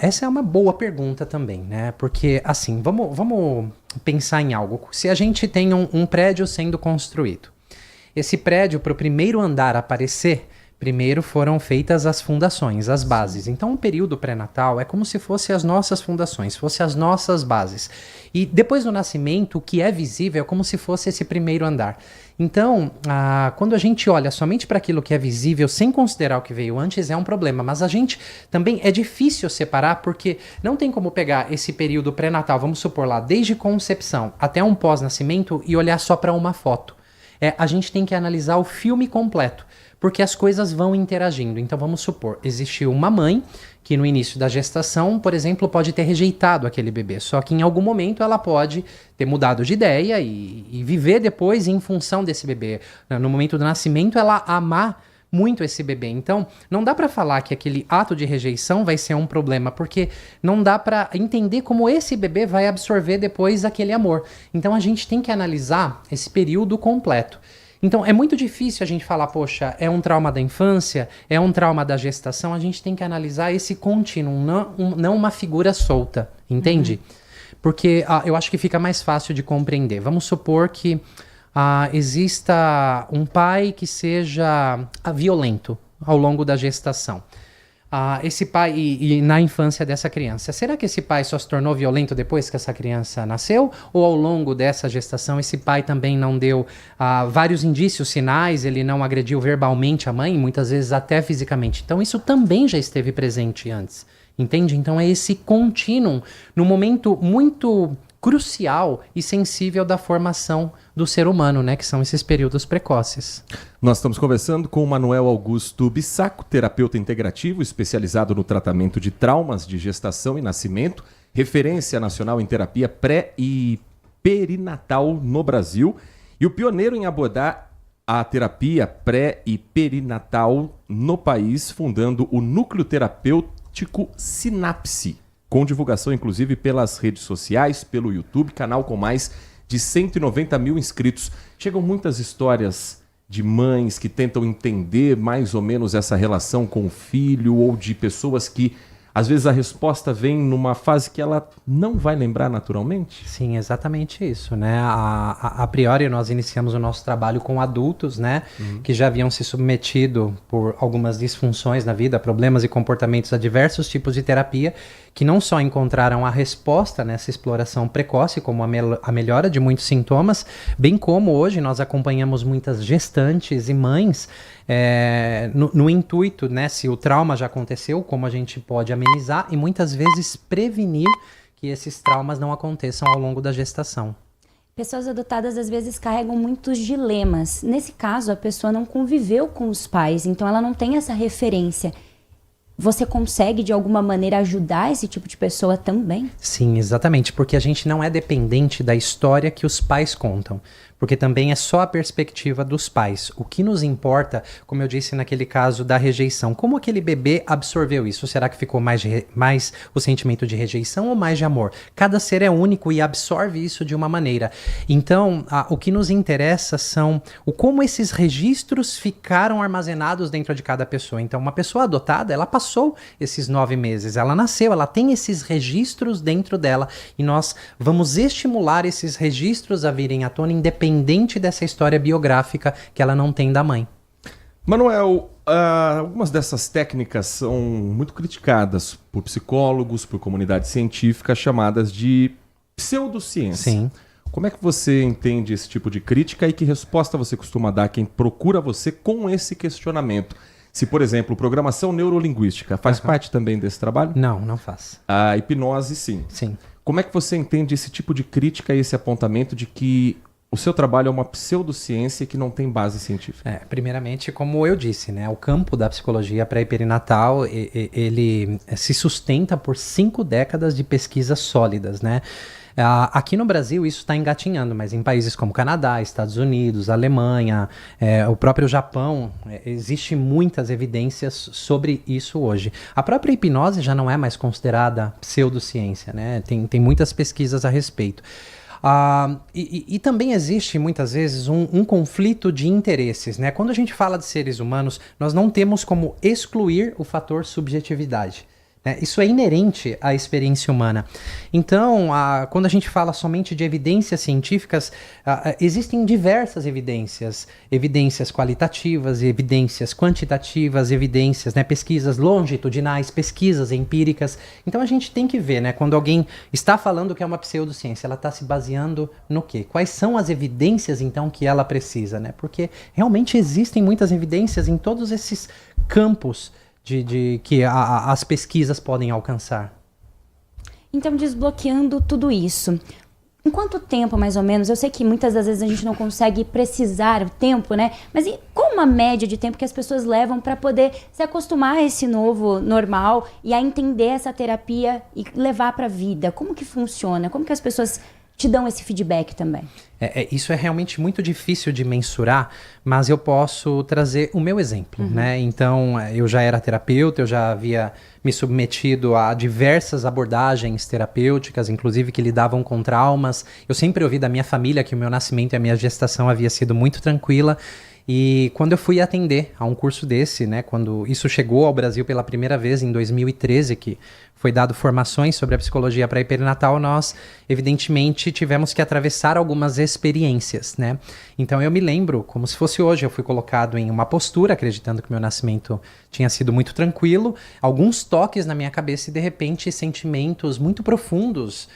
Essa é uma boa pergunta também, né? Porque, assim, vamos pensar em algo. Se a gente tem um prédio sendo construído, esse prédio, para o primeiro andar aparecer, primeiro foram feitas as fundações, as bases. Então, o período pré-natal é como se fossem as nossas fundações, fossem as nossas bases. E depois do nascimento, o que é visível é como se fosse esse primeiro andar. Então, quando a gente olha somente para aquilo que é visível, sem considerar o que veio antes, é um problema. Mas a gente também é difícil separar, porque não tem como pegar esse período pré-natal, vamos supor lá, desde concepção até um pós-nascimento e olhar só para uma foto. A gente tem que analisar o filme completo, porque as coisas vão interagindo. Então, vamos supor, existiu uma mãe que no início da gestação, por exemplo, pode ter rejeitado aquele bebê, só que em algum momento ela pode ter mudado de ideia e viver depois em função desse bebê. No momento do nascimento, ela amar muito esse bebê. Então, não dá para falar que aquele ato de rejeição vai ser um problema, porque não dá para entender como esse bebê vai absorver depois aquele amor. Então, a gente tem que analisar esse período completo. Então, é muito difícil a gente falar, poxa, é um trauma da infância, é um trauma da gestação. A gente tem que analisar esse contínuo, não uma figura solta, entende? Porque eu acho que fica mais fácil de compreender. Vamos supor que exista um pai que seja violento ao longo da gestação. Esse pai, e na infância dessa criança, será que esse pai só se tornou violento depois que essa criança nasceu? Ou ao longo dessa gestação esse pai também não deu vários indícios, sinais, ele não agrediu verbalmente a mãe, muitas vezes até fisicamente? Então isso também já esteve presente antes, entende? Então é esse contínuo, num momento muito crucial e sensível da formação do ser humano, né, que são esses períodos precoces. Nós estamos conversando com o Manuel Augusto Bissaco, terapeuta integrativo especializado no tratamento de traumas de gestação e nascimento, referência nacional em terapia pré e perinatal no Brasil e o pioneiro em abordar a terapia pré e perinatal no país, fundando o Núcleo Terapêutico Sinapse, com divulgação inclusive pelas redes sociais, pelo YouTube, canal com mais de 190 mil inscritos. Chegam muitas histórias de mães que tentam entender mais ou menos essa relação com o filho, ou de pessoas que às vezes a resposta vem numa fase que ela não vai lembrar naturalmente? Sim, exatamente isso, né? A priori nós iniciamos o nosso trabalho com adultos, né? Que já haviam se submetido por algumas disfunções na vida, problemas e comportamentos a diversos tipos de terapia, que não só encontraram a resposta nessa exploração precoce, como a melhora de muitos sintomas, bem como hoje nós acompanhamos muitas gestantes e mães no intuito, né, se o trauma já aconteceu, como a gente pode amenizar e muitas vezes prevenir que esses traumas não aconteçam ao longo da gestação. Pessoas adotadas às vezes carregam muitos dilemas. Nesse caso, a pessoa não conviveu com os pais, então ela não tem essa referência. Você consegue, de alguma maneira, ajudar esse tipo de pessoa também? Sim, exatamente, porque a gente não é dependente da história que os pais contam, porque também é só a perspectiva dos pais. O que nos importa, como eu disse naquele caso da rejeição, como aquele bebê absorveu isso? Será que ficou mais o sentimento de rejeição ou mais de amor? Cada ser é único e absorve isso de uma maneira. Então, o que nos interessa são como esses registros ficaram armazenados dentro de cada pessoa. Então, uma pessoa adotada, ela passou esses 9 meses, ela nasceu, ela tem esses registros dentro dela e nós vamos estimular esses registros a virem à tona independente dessa história biográfica que ela não tem da mãe. Manuel, algumas dessas técnicas são muito criticadas por psicólogos, por comunidade científica, chamadas de pseudociência. Sim. Como é que você entende esse tipo de crítica e que resposta você costuma dar a quem procura você com esse questionamento? Se, por exemplo, programação neurolinguística faz parte também desse trabalho? Não, não faz. A hipnose, sim. Sim. Como é que você entende esse tipo de crítica e esse apontamento de que o seu trabalho é uma pseudociência que não tem base científica? Primeiramente, como eu disse, né, o campo da psicologia pré-perinatal, ele se sustenta por 5 décadas de pesquisas sólidas, né? Aqui no Brasil isso está engatinhando, mas em países como Canadá, Estados Unidos, Alemanha, o próprio Japão, existe muitas evidências sobre isso hoje. A própria hipnose já não é mais considerada pseudociência, né? Tem muitas pesquisas a respeito. E também existe muitas vezes um conflito de interesses, né? Quando a gente fala de seres humanos, nós não temos como excluir o fator subjetividade. Isso é inerente à experiência humana. Então, quando a gente fala somente de evidências científicas, existem diversas evidências qualitativas, evidências quantitativas, evidências, né, pesquisas longitudinais, pesquisas empíricas. Então, a gente tem que ver, né, quando alguém está falando que é uma pseudociência, ela está se baseando no quê? Quais são as evidências, então, que ela precisa, né? Porque realmente existem muitas evidências em todos esses campos que as pesquisas podem alcançar. Então, desbloqueando tudo isso, em quanto tempo, mais ou menos? Eu sei que muitas das vezes a gente não consegue precisar o tempo, né? Mas qual uma média de tempo que as pessoas levam para poder se acostumar a esse novo normal e a entender essa terapia e levar para a vida? Como que funciona? Como que as pessoas te dão esse feedback também? Isso é realmente muito difícil de mensurar, mas eu posso trazer o meu exemplo, né? Então, eu já era terapeuta, eu já havia me submetido a diversas abordagens terapêuticas, inclusive que lidavam com traumas. Eu sempre ouvi da minha família que o meu nascimento e a minha gestação havia sido muito tranquila. E quando eu fui atender a um curso desse, né, quando isso chegou ao Brasil pela primeira vez em 2013, que foi dado formações sobre a psicologia pré-perinatal, nós evidentemente tivemos que atravessar algumas experiências, né? Então eu me lembro, como se fosse hoje, eu fui colocado em uma postura, acreditando que meu nascimento tinha sido muito tranquilo, alguns toques na minha cabeça e de repente sentimentos muito profundos,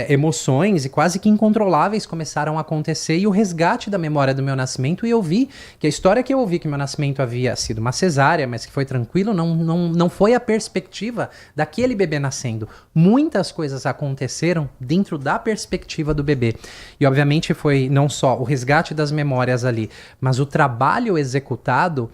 emoções e quase que incontroláveis começaram a acontecer e o resgate da memória do meu nascimento, e eu vi que a história que eu ouvi que meu nascimento havia sido uma cesárea, mas que foi tranquilo, não foi a perspectiva daquele bebê nascendo. Muitas coisas aconteceram dentro da perspectiva do bebê. E obviamente foi não só o resgate das memórias ali, mas o trabalho executado.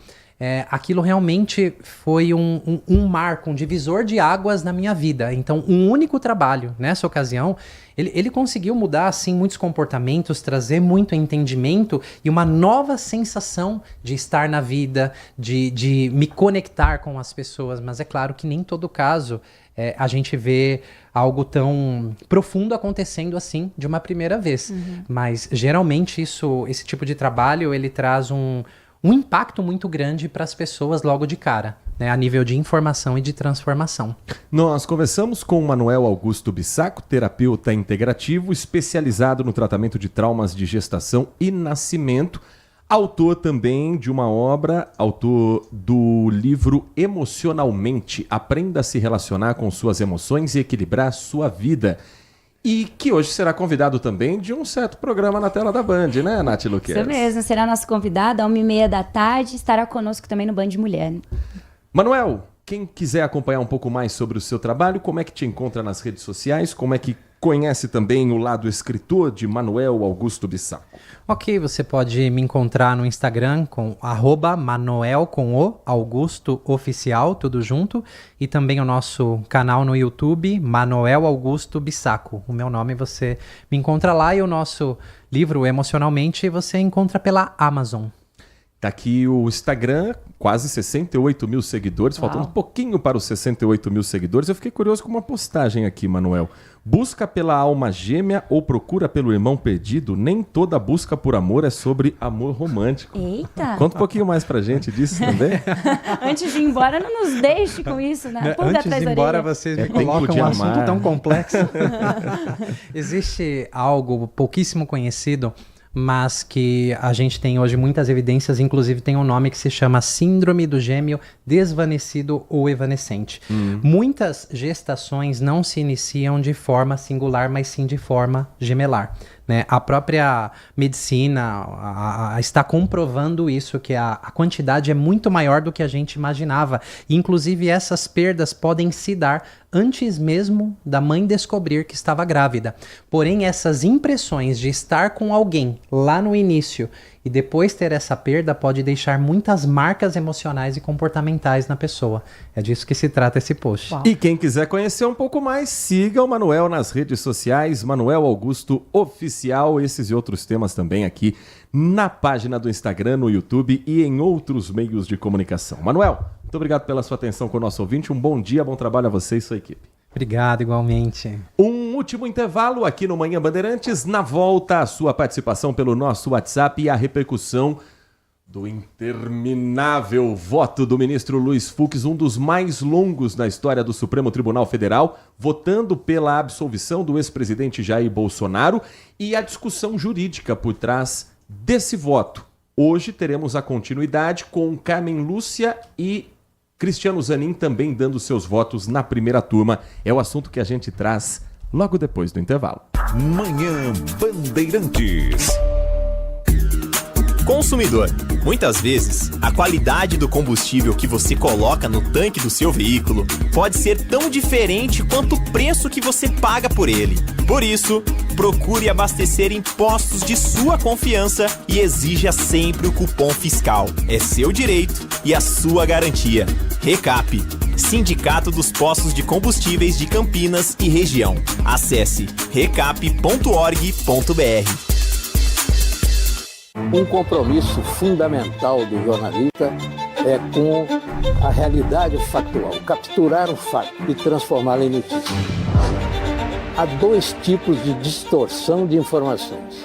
Aquilo realmente foi um marco, um divisor de águas na minha vida. Então, um único trabalho nessa ocasião, ele conseguiu mudar assim muitos comportamentos, trazer muito entendimento e uma nova sensação de estar na vida, de me conectar com as pessoas. Mas é claro que nem todo caso a gente vê algo tão profundo acontecendo assim de uma primeira vez. Mas geralmente esse tipo de trabalho ele traz um impacto muito grande para as pessoas logo de cara. né, a nível de informação e de transformação. Nós conversamos com o Manuel Augusto Bissaco, terapeuta integrativo, especializado no tratamento de traumas de gestação e nascimento, autor também de uma obra, autor do livro Emocionalmente, Aprenda a se relacionar com suas emoções e equilibrar sua vida. E que hoje será convidado também de um certo programa na tela da Band, né, Nath Luquezzi? Isso mesmo, será nosso convidado, às 1h30 estará conosco também no Band Mulher. Manuel, quem quiser acompanhar um pouco mais sobre o seu trabalho, como é que te encontra nas redes sociais? Como é que conhece também o lado escritor de Manuel Augusto Bissaco? Ok, você pode me encontrar no Instagram com @Manuel com o Augusto Oficial, tudo junto, e também o nosso canal no YouTube, Manuel Augusto Bissaco. O meu nome você me encontra lá e o nosso livro Emocionalmente você encontra pela Amazon. Tá aqui o Instagram, quase 68 mil seguidores, faltando um pouquinho para os 68 mil seguidores. Eu fiquei curioso com uma postagem aqui, Manuel. Busca pela alma gêmea ou procura pelo irmão perdido? Nem toda busca por amor é sobre amor romântico. Eita! Conta um pouquinho mais pra gente disso também. Antes de ir embora, não nos deixe com isso, né? Pulga Antes atrás de ir da embora, orelha. vocês me colocam um assunto tão complexo. Existe algo pouquíssimo conhecido, mas que a gente tem hoje muitas evidências, inclusive tem um nome que se chama Síndrome do Gêmeo Desvanecido ou Evanescente. Muitas gestações não se iniciam de forma singular, mas sim de forma gemelar. Né? A própria medicina está comprovando isso, que a quantidade é muito maior do que a gente imaginava. Inclusive, essas perdas podem se dar antes mesmo da mãe descobrir que estava grávida. Porém, essas impressões de estar com alguém lá no início e depois ter essa perda pode deixar muitas marcas emocionais e comportamentais na pessoa. É disso que se trata esse post. E quem quiser conhecer um pouco mais, siga o Manuel nas redes sociais, Manuel Augusto Oficial, esses e outros temas também aqui na página do Instagram, no YouTube e em outros meios de comunicação. Manuel, muito obrigado pela sua atenção com o nosso ouvinte, um bom dia, bom trabalho a você e sua equipe. Obrigado, igualmente. Um último intervalo aqui no Manhã Bandeirantes. Na volta, a sua participação pelo nosso WhatsApp e a repercussão do interminável voto do ministro Luiz Fux, um dos mais longos na história do Supremo Tribunal Federal, votando pela absolvição do ex-presidente Jair Bolsonaro e a discussão jurídica por trás desse voto. Hoje teremos a continuidade com Carmen Lúcia e Cristiano Zanin também dando seus votos na primeira turma. É o assunto que a gente traz logo depois do intervalo. Manhã Bandeirantes. Consumidor. Muitas vezes, a qualidade do combustível que você coloca no tanque do seu veículo pode ser tão diferente quanto o preço que você paga por ele. Por isso, procure abastecer em postos de sua confiança e exija sempre o cupom fiscal. É seu direito e a sua garantia. Recap, Sindicato dos Postos de Combustíveis de Campinas e Região. Acesse recap.org.br. Um compromisso fundamental do jornalista é com a realidade factual, capturar o fato e transformá-lo em notícia. Há dois tipos de distorção de informações.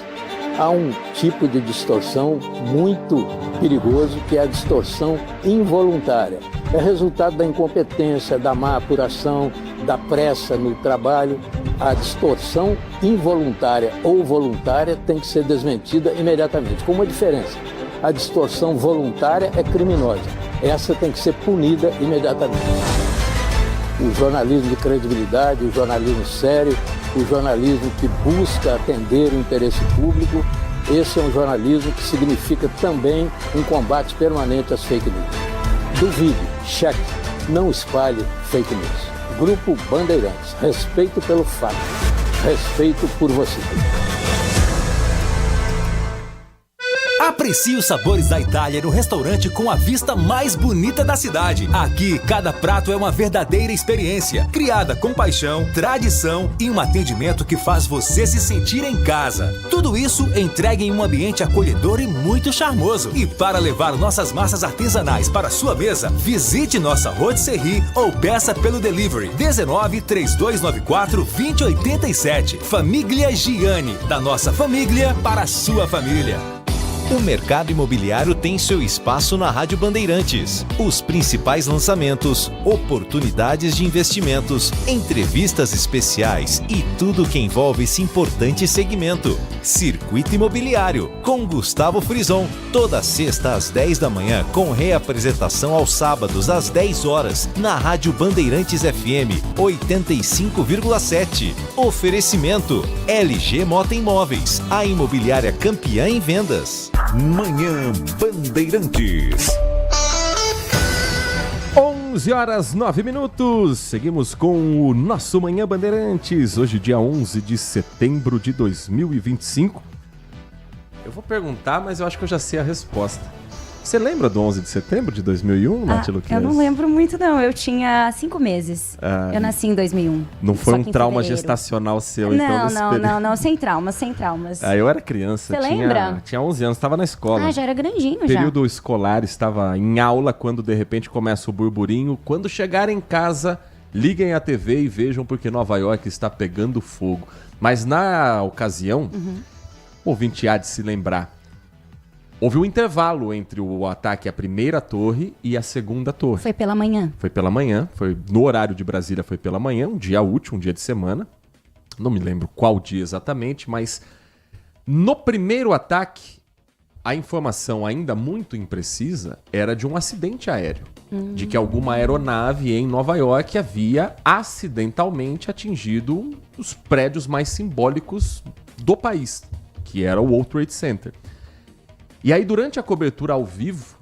Há um tipo de distorção muito perigoso, que é a distorção involuntária. É resultado da incompetência, da má apuração, da pressa no trabalho. A distorção involuntária ou voluntária tem que ser desmentida imediatamente. Com uma diferença: a distorção voluntária é criminosa. Essa tem que ser punida imediatamente. O jornalismo de credibilidade, o jornalismo sério, o jornalismo que busca atender o interesse público, esse é um jornalismo que significa também um combate permanente às fake news. Duvide, cheque, não espalhe fake news. Grupo Bandeirantes, respeito pelo fato, respeito por você. Aprecie os sabores da Itália no restaurante com a vista mais bonita da cidade. Aqui, cada prato é uma verdadeira experiência, criada com paixão, tradição e um atendimento que faz você se sentir em casa. Tudo isso entregue em um ambiente acolhedor e muito charmoso. E para levar nossas massas artesanais para sua mesa, visite nossa rotisserie ou peça pelo delivery 19 3294 2087. Família Giani, da nossa família para a sua família. O mercado imobiliário tem seu espaço na Rádio Bandeirantes. Os principais lançamentos, oportunidades de investimentos, entrevistas especiais e tudo que envolve esse importante segmento. Circuito Imobiliário, com Gustavo Frison. Toda sexta às 10 da manhã, com reapresentação aos sábados às 10 horas, na Rádio Bandeirantes FM 85,7. Oferecimento LG Mota Imóveis, a imobiliária campeã em vendas. Manhã Bandeirantes. 11h09. Seguimos com o nosso Manhã Bandeirantes. Hoje, dia 11 de setembro de 2025. Eu vou perguntar, mas eu acho que eu já sei a resposta. Você lembra do 11 de setembro de 2001, Nath Luquez? Eu não lembro muito, não. Eu tinha 5 meses. Eu nasci em 2001. Não foi um trauma gestacional seu, então? Não. Sem traumas. Eu era criança. Você lembra? Tinha 11 anos, estava na escola. Já era grandinho já. Período escolar, estava em aula, quando de repente começa o burburinho. Quando chegarem em casa, liguem a TV e vejam porque Nova York está pegando fogo. Mas na ocasião, o ouvinte há de se lembrar, houve um intervalo entre o ataque à primeira torre e à segunda torre. Foi pela manhã. Foi no horário de Brasília, foi pela manhã, um dia útil, um dia de semana. Não me lembro qual dia exatamente, mas no primeiro ataque, a informação ainda muito imprecisa era de um acidente aéreo. De que alguma aeronave em Nova York havia acidentalmente atingido os prédios mais simbólicos do país, que era o World Trade Center. E aí, durante a cobertura ao vivo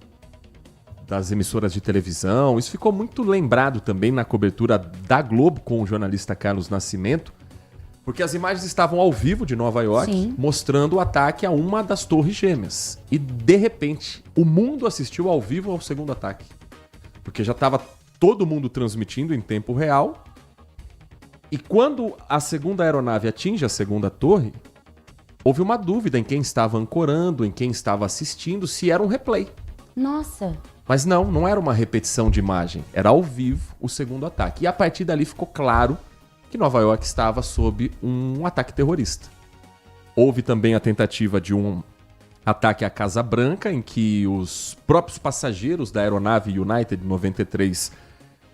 das emissoras de televisão, isso ficou muito lembrado também na cobertura da Globo com o jornalista Carlos Nascimento, porque as imagens estavam ao vivo de Nova York, mostrando o ataque a uma das torres gêmeas. E, de repente, o mundo assistiu ao vivo ao segundo ataque. Porque já estava todo mundo transmitindo em tempo real. E quando a segunda aeronave atinge a segunda torre, houve uma dúvida em quem estava ancorando, em quem estava assistindo, se era um replay. Nossa! Mas não era uma repetição de imagem. Era ao vivo o segundo ataque. E a partir dali ficou claro que Nova York estava sob um ataque terrorista. Houve também a tentativa de um ataque à Casa Branca, em que os próprios passageiros da aeronave United 93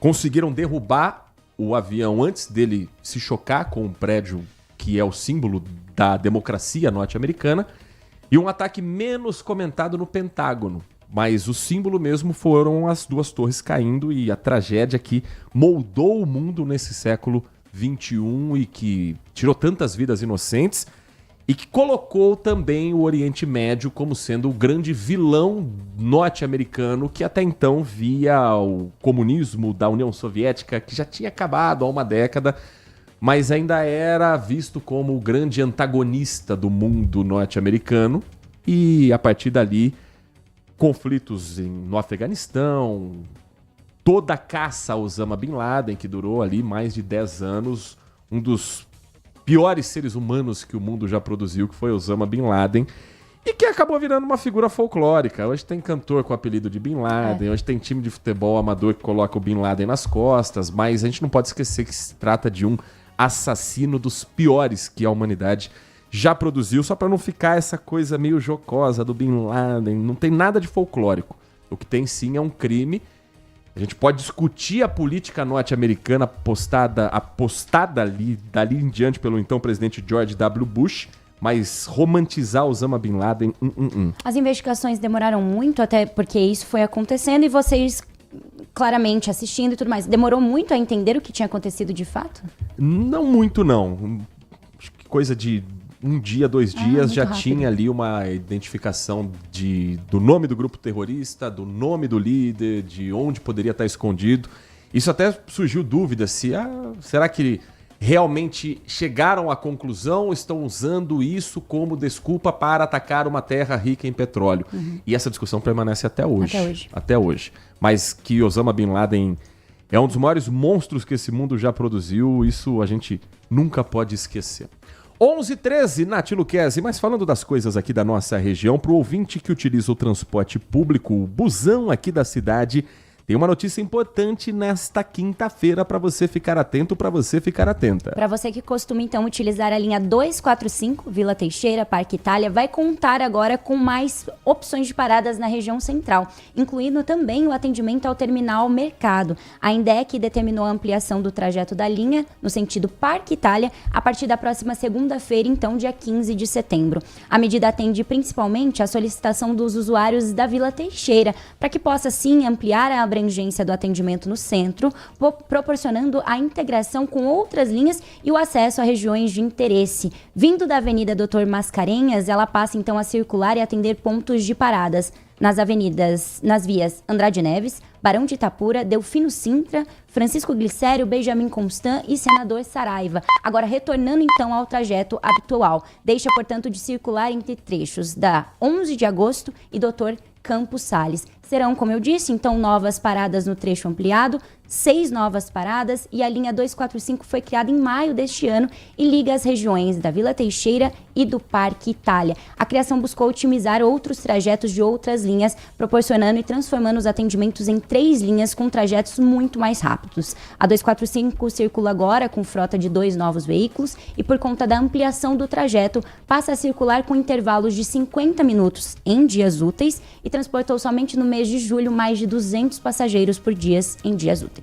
conseguiram derrubar o avião antes dele se chocar com um prédio que é o símbolo da democracia norte-americana, e um ataque menos comentado no Pentágono. Mas o símbolo mesmo foram as duas torres caindo e a tragédia que moldou o mundo nesse século XXI e que tirou tantas vidas inocentes e que colocou também o Oriente Médio como sendo o grande vilão norte-americano que até então via o comunismo da União Soviética, que já tinha acabado há uma década, mas ainda era visto como o grande antagonista do mundo norte-americano. E a partir dali, conflitos no Afeganistão, toda a caça a Osama Bin Laden, que durou ali mais de 10 anos, um dos piores seres humanos que o mundo já produziu, que foi Osama Bin Laden, e que acabou virando uma figura folclórica. Hoje tem cantor com o apelido de Bin Laden, hoje tem time de futebol amador que coloca o Bin Laden nas costas, mas a gente não pode esquecer que se trata de um assassino dos piores que a humanidade já produziu, só para não ficar essa coisa meio jocosa do Bin Laden. Não tem nada de folclórico. O que tem sim é um crime. A gente pode discutir a política norte-americana apostada dali em diante pelo então presidente George W. Bush, mas romantizar Osama Bin Laden... As investigações demoraram muito, até porque isso foi acontecendo e vocês claramente assistindo e tudo mais. Demorou muito a entender o que tinha acontecido de fato? Não muito, não. Acho que coisa de um dia, 2 dias, já rápido. Tinha ali uma identificação do nome do grupo terrorista, do nome do líder, de onde poderia estar escondido. Isso até surgiu dúvida se será que realmente chegaram à conclusão, estão usando isso como desculpa para atacar uma terra rica em petróleo. E essa discussão permanece até hoje. Até hoje. Mas que Osama Bin Laden é um dos maiores monstros que esse mundo já produziu, isso a gente nunca pode esquecer. 11h13, Nath Luquez, mas falando das coisas aqui da nossa região, para o ouvinte que utiliza o transporte público, o busão aqui da cidade Tem uma notícia importante nesta quinta-feira para você ficar atento, para você ficar atenta. Para você que costuma então utilizar a linha 245, Vila Teixeira, Parque Itália, vai contar agora com mais opções de paradas na região central, incluindo também o atendimento ao terminal Mercado. A INDEC determinou a ampliação do trajeto da linha no sentido Parque Itália a partir da próxima segunda-feira, então dia 15 de setembro. A medida atende principalmente à solicitação dos usuários da Vila Teixeira, para que possa sim ampliar a abrangência do atendimento no centro, proporcionando a integração com outras linhas e o acesso a regiões de interesse. Vindo da Avenida Doutor Mascarenhas, ela passa então a circular e atender pontos de paradas nas vias Andrade Neves, Barão de Itapura, Delfino Sintra, Francisco Glicério, Benjamin Constant e Senador Saraiva. Agora, retornando então ao trajeto habitual, deixa, portanto, de circular entre trechos da 11 de agosto e Dr. Campos Sales. Serão, como eu disse, então, novas paradas no trecho ampliado, 6 novas paradas, e a linha 245 foi criada em maio deste ano e liga as regiões da Vila Teixeira e do Parque Itália. A criação buscou otimizar outros trajetos de outras linhas, proporcionando e transformando os atendimentos em 3 linhas com trajetos muito mais rápidos. A 245 circula agora com frota de 2 novos veículos e, por conta da ampliação do trajeto, passa a circular com intervalos de 50 minutos em dias úteis e transportou somente no mês de julho mais de 200 passageiros por dia em dias úteis.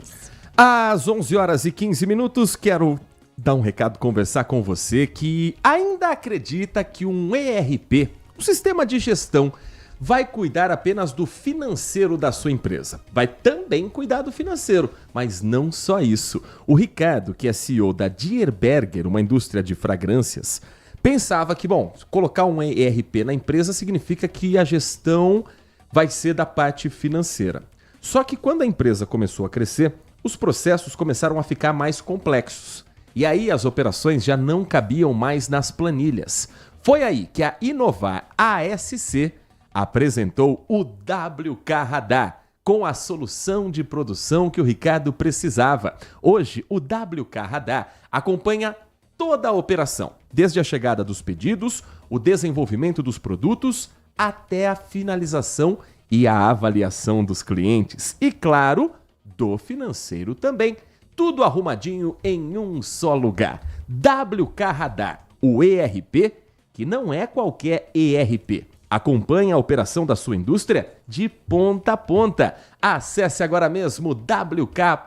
Às 11 horas e 15 minutos, quero dar um recado, conversar com você que ainda acredita que um ERP, um sistema de gestão, vai cuidar apenas do financeiro da sua empresa. Vai também cuidar do financeiro, mas não só isso. O Ricardo, que é CEO da Dierberger, uma indústria de fragrâncias, pensava que, colocar um ERP na empresa significa que a gestão vai ser da parte financeira. Só que quando a empresa começou a crescer, os processos começaram a ficar mais complexos. E aí as operações já não cabiam mais nas planilhas. Foi aí que a Inovar ASC apresentou o WK Radar, com a solução de produção que o Ricardo precisava. Hoje, o WK Radar acompanha toda a operação, desde a chegada dos pedidos, o desenvolvimento dos produtos, até a finalização e a avaliação dos clientes. E, claro, do financeiro também. Tudo arrumadinho em um só lugar. WK Radar, o ERP, que não é qualquer ERP. Acompanhe a operação da sua indústria de ponta a ponta. Acesse agora mesmo wk.com.br.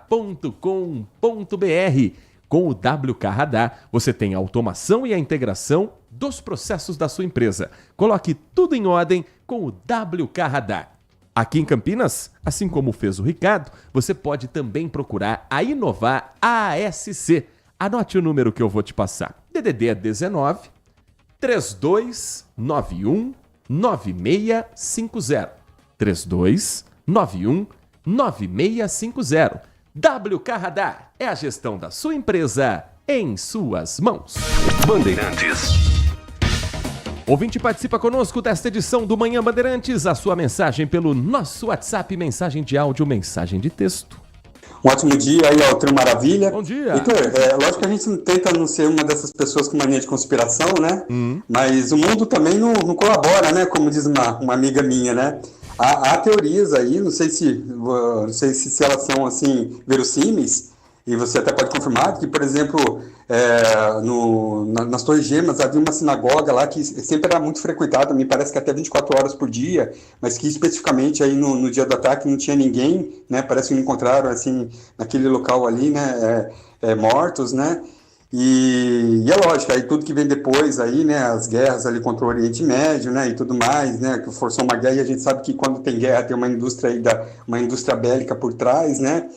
Com o WK Radar, você tem a automação e a integração dos processos da sua empresa. Coloque tudo em ordem com o WK Radar. Aqui em Campinas, assim como fez o Ricardo, você pode também procurar a Inovar ASC. Anote o número que eu vou te passar. DDD é 19 3291 9650. 3291 9650. WK Radar é a gestão da sua empresa em suas mãos. Bandeirantes. Ouvinte, participa conosco desta edição do Manhã Bandeirantes. A sua mensagem pelo nosso WhatsApp, mensagem de áudio, mensagem de texto. Um ótimo dia aí ao Trio Maravilha. Bom dia. Heitor, lógico que a gente tenta não ser uma dessas pessoas com mania de conspiração, né? Mas o mundo também não colabora, né? Como diz uma amiga minha, né? Há teorias aí, não sei se elas são assim verossímeis, e você até pode confirmar que, por exemplo, nas Torres Gêmeas havia uma sinagoga lá que sempre era muito frequentada, me parece que até 24 horas por dia, mas que especificamente aí no dia do ataque não tinha ninguém, né? Parece que não encontraram assim naquele local ali, né? Mortos, né? E é lógico, aí tudo que vem depois aí, né, as guerras ali contra o Oriente Médio, né, e tudo mais, né, que forçou uma guerra, e a gente sabe que quando tem guerra tem uma indústria aí uma indústria bélica por trás, né,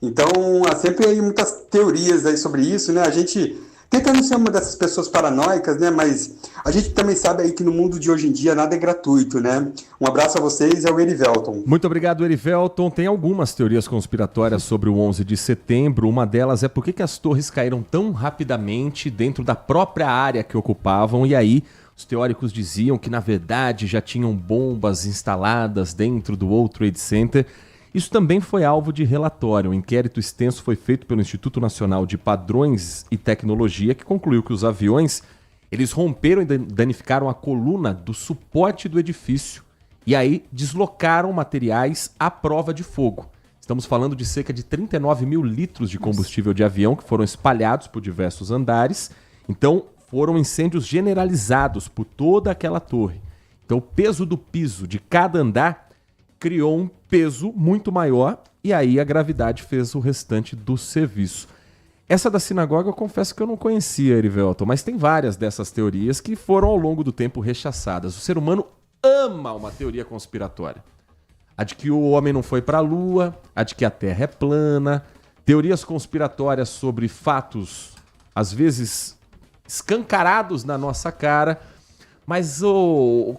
então há sempre aí muitas teorias aí sobre isso, né, a gente tenta não ser uma dessas pessoas paranoicas, né, mas a gente também sabe aí que no mundo de hoje em dia nada é gratuito, né. Um abraço a vocês, é o Erivelton. Muito obrigado, Erivelton. Tem algumas teorias conspiratórias sobre o 11 de setembro. Uma delas é por que as torres caíram tão rapidamente dentro da própria área que ocupavam, e aí os teóricos diziam que, na verdade, já tinham bombas instaladas dentro do World Trade Center. Isso também foi alvo de relatório. Um inquérito extenso foi feito pelo Instituto Nacional de Padrões e Tecnologia, que concluiu que os aviões eles romperam e danificaram a coluna do suporte do edifício e aí deslocaram materiais à prova de fogo. Estamos falando de cerca de 39 mil litros de combustível de avião que foram espalhados por diversos andares. Então, foram incêndios generalizados por toda aquela torre. Então, o peso do piso de cada andar criou um peso muito maior e aí a gravidade fez o restante do serviço. Essa da sinagoga eu confesso que eu não conhecia, Erivelton, mas tem várias dessas teorias que foram ao longo do tempo rechaçadas. O ser humano ama uma teoria conspiratória. A de que o homem não foi para a Lua, a de que a Terra é plana, teorias conspiratórias sobre fatos, às vezes, escancarados na nossa cara, mas o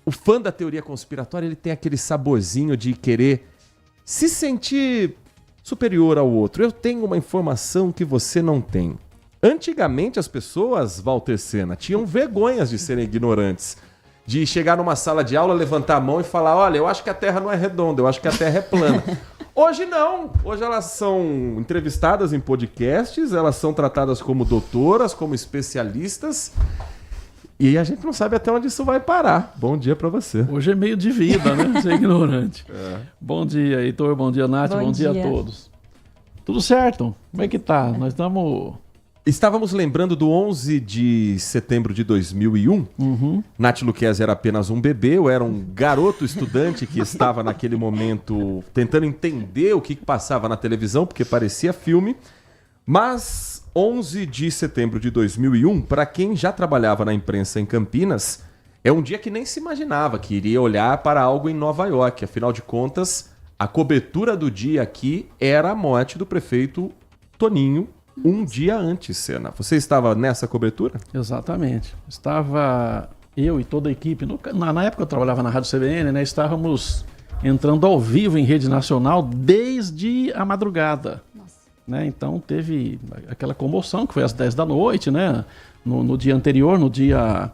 fã da teoria conspiratória ele tem aquele saborzinho de querer se sentir superior ao outro. Eu tenho uma informação que você não tem. Antigamente as pessoas, Walter Sena, tinham vergonhas de serem ignorantes. De chegar numa sala de aula, levantar a mão e falar, olha, eu acho que a Terra não é redonda, eu acho que a Terra é plana. Hoje não. Hoje elas são entrevistadas em podcasts, elas são tratadas como doutoras, como especialistas. E a gente não sabe até onde isso vai parar. Bom dia pra você. Hoje é meio de vida, né? Ser ignorante. Bom dia, Heitor. Bom dia, Nath. Bom dia a todos. Tudo certo? Como é que tá? Nós Estávamos lembrando do 11 de setembro de 2001. Nath Luquezzi era apenas um bebê, eu era um garoto estudante que estava naquele momento tentando entender o que passava na televisão, porque parecia filme. Mas 11 de setembro de 2001, para quem já trabalhava na imprensa em Campinas, é um dia que nem se imaginava que iria olhar para algo em Nova York. Afinal de contas, a cobertura do dia aqui era a morte do prefeito Toninho, um dia antes, Sena. Você estava nessa cobertura? Exatamente. Estava eu e toda a equipe. Na época eu trabalhava na Rádio CBN, né? Estávamos entrando ao vivo em rede nacional desde a madrugada. Né? Então teve aquela comoção que foi às 10 da noite, né? No dia anterior, no dia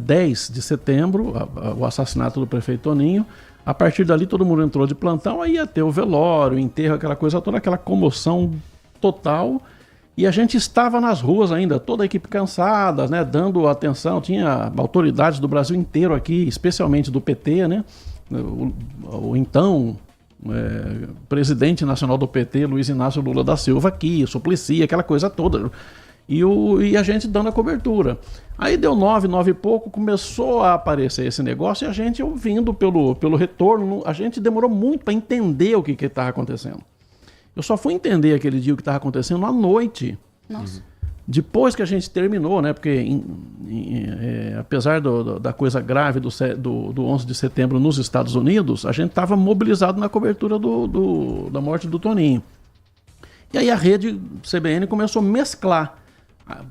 10 de setembro, o assassinato do prefeito Toninho. A partir dali todo mundo entrou de plantão, aí ia ter o velório, o enterro, aquela coisa toda, aquela comoção total. E a gente estava nas ruas ainda, toda a equipe cansada, né? Dando atenção, tinha autoridades do Brasil inteiro aqui, especialmente do PT, né? O então... presidente nacional do PT, Luiz Inácio Lula da Silva aqui, Suplicy, aquela coisa toda. E a gente dando a cobertura. Aí deu 9 e pouco, começou a aparecer esse negócio e a gente ouvindo pelo retorno, a gente demorou muito para entender o que estava acontecendo. Eu só fui entender aquele dia o que estava acontecendo à noite. Nossa. Depois que a gente terminou, né? Porque apesar da coisa grave do 11 de setembro nos Estados Unidos, a gente estava mobilizado na cobertura da morte do Toninho. E aí a rede CBN começou a mesclar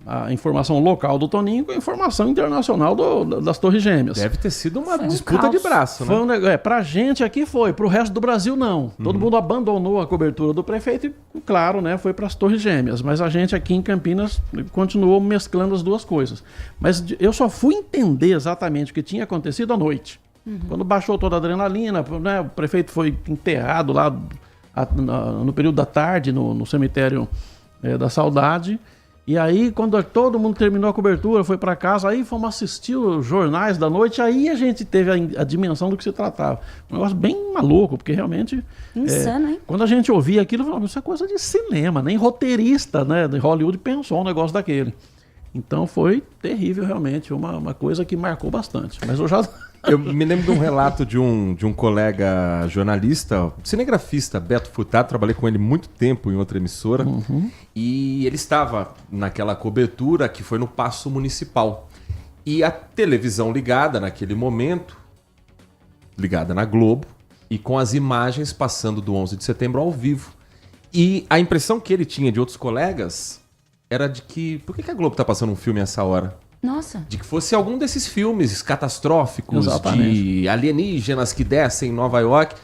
a informação local do Toninho com a informação internacional das Torres Gêmeas. Deve ter sido uma disputa de braço, né? Pra gente aqui foi, pro resto do Brasil não. Todo mundo abandonou a cobertura do prefeito e, claro, né, foi para as Torres Gêmeas. Mas a gente aqui em Campinas continuou mesclando as duas coisas. Mas eu só fui entender exatamente o que tinha acontecido à noite. Quando baixou toda a adrenalina, né, o prefeito foi enterrado lá no período da tarde, no cemitério da Saudade. E aí, quando todo mundo terminou a cobertura, foi para casa, aí fomos assistir os jornais da noite, aí a gente teve a dimensão do que se tratava. Um negócio bem maluco, porque realmente... Insano, hein? Quando a gente ouvia aquilo, falava, isso é coisa de cinema, nem roteirista, né, de Hollywood pensou um negócio daquele. Então foi terrível, realmente, uma coisa que marcou bastante. Mas eu já... Eu me lembro de um relato de um colega jornalista, cinegrafista, Beto Furtado, trabalhei com ele muito tempo em outra emissora, e ele estava naquela cobertura que foi no Paço Municipal. E a televisão ligada naquele momento, ligada na Globo, e com as imagens passando do 11 de setembro ao vivo. E a impressão que ele tinha de outros colegas era de que, por que a Globo está passando um filme a essa hora? Nossa. De que fosse algum desses filmes catastróficos, exatamente, de alienígenas que descem em Nova York,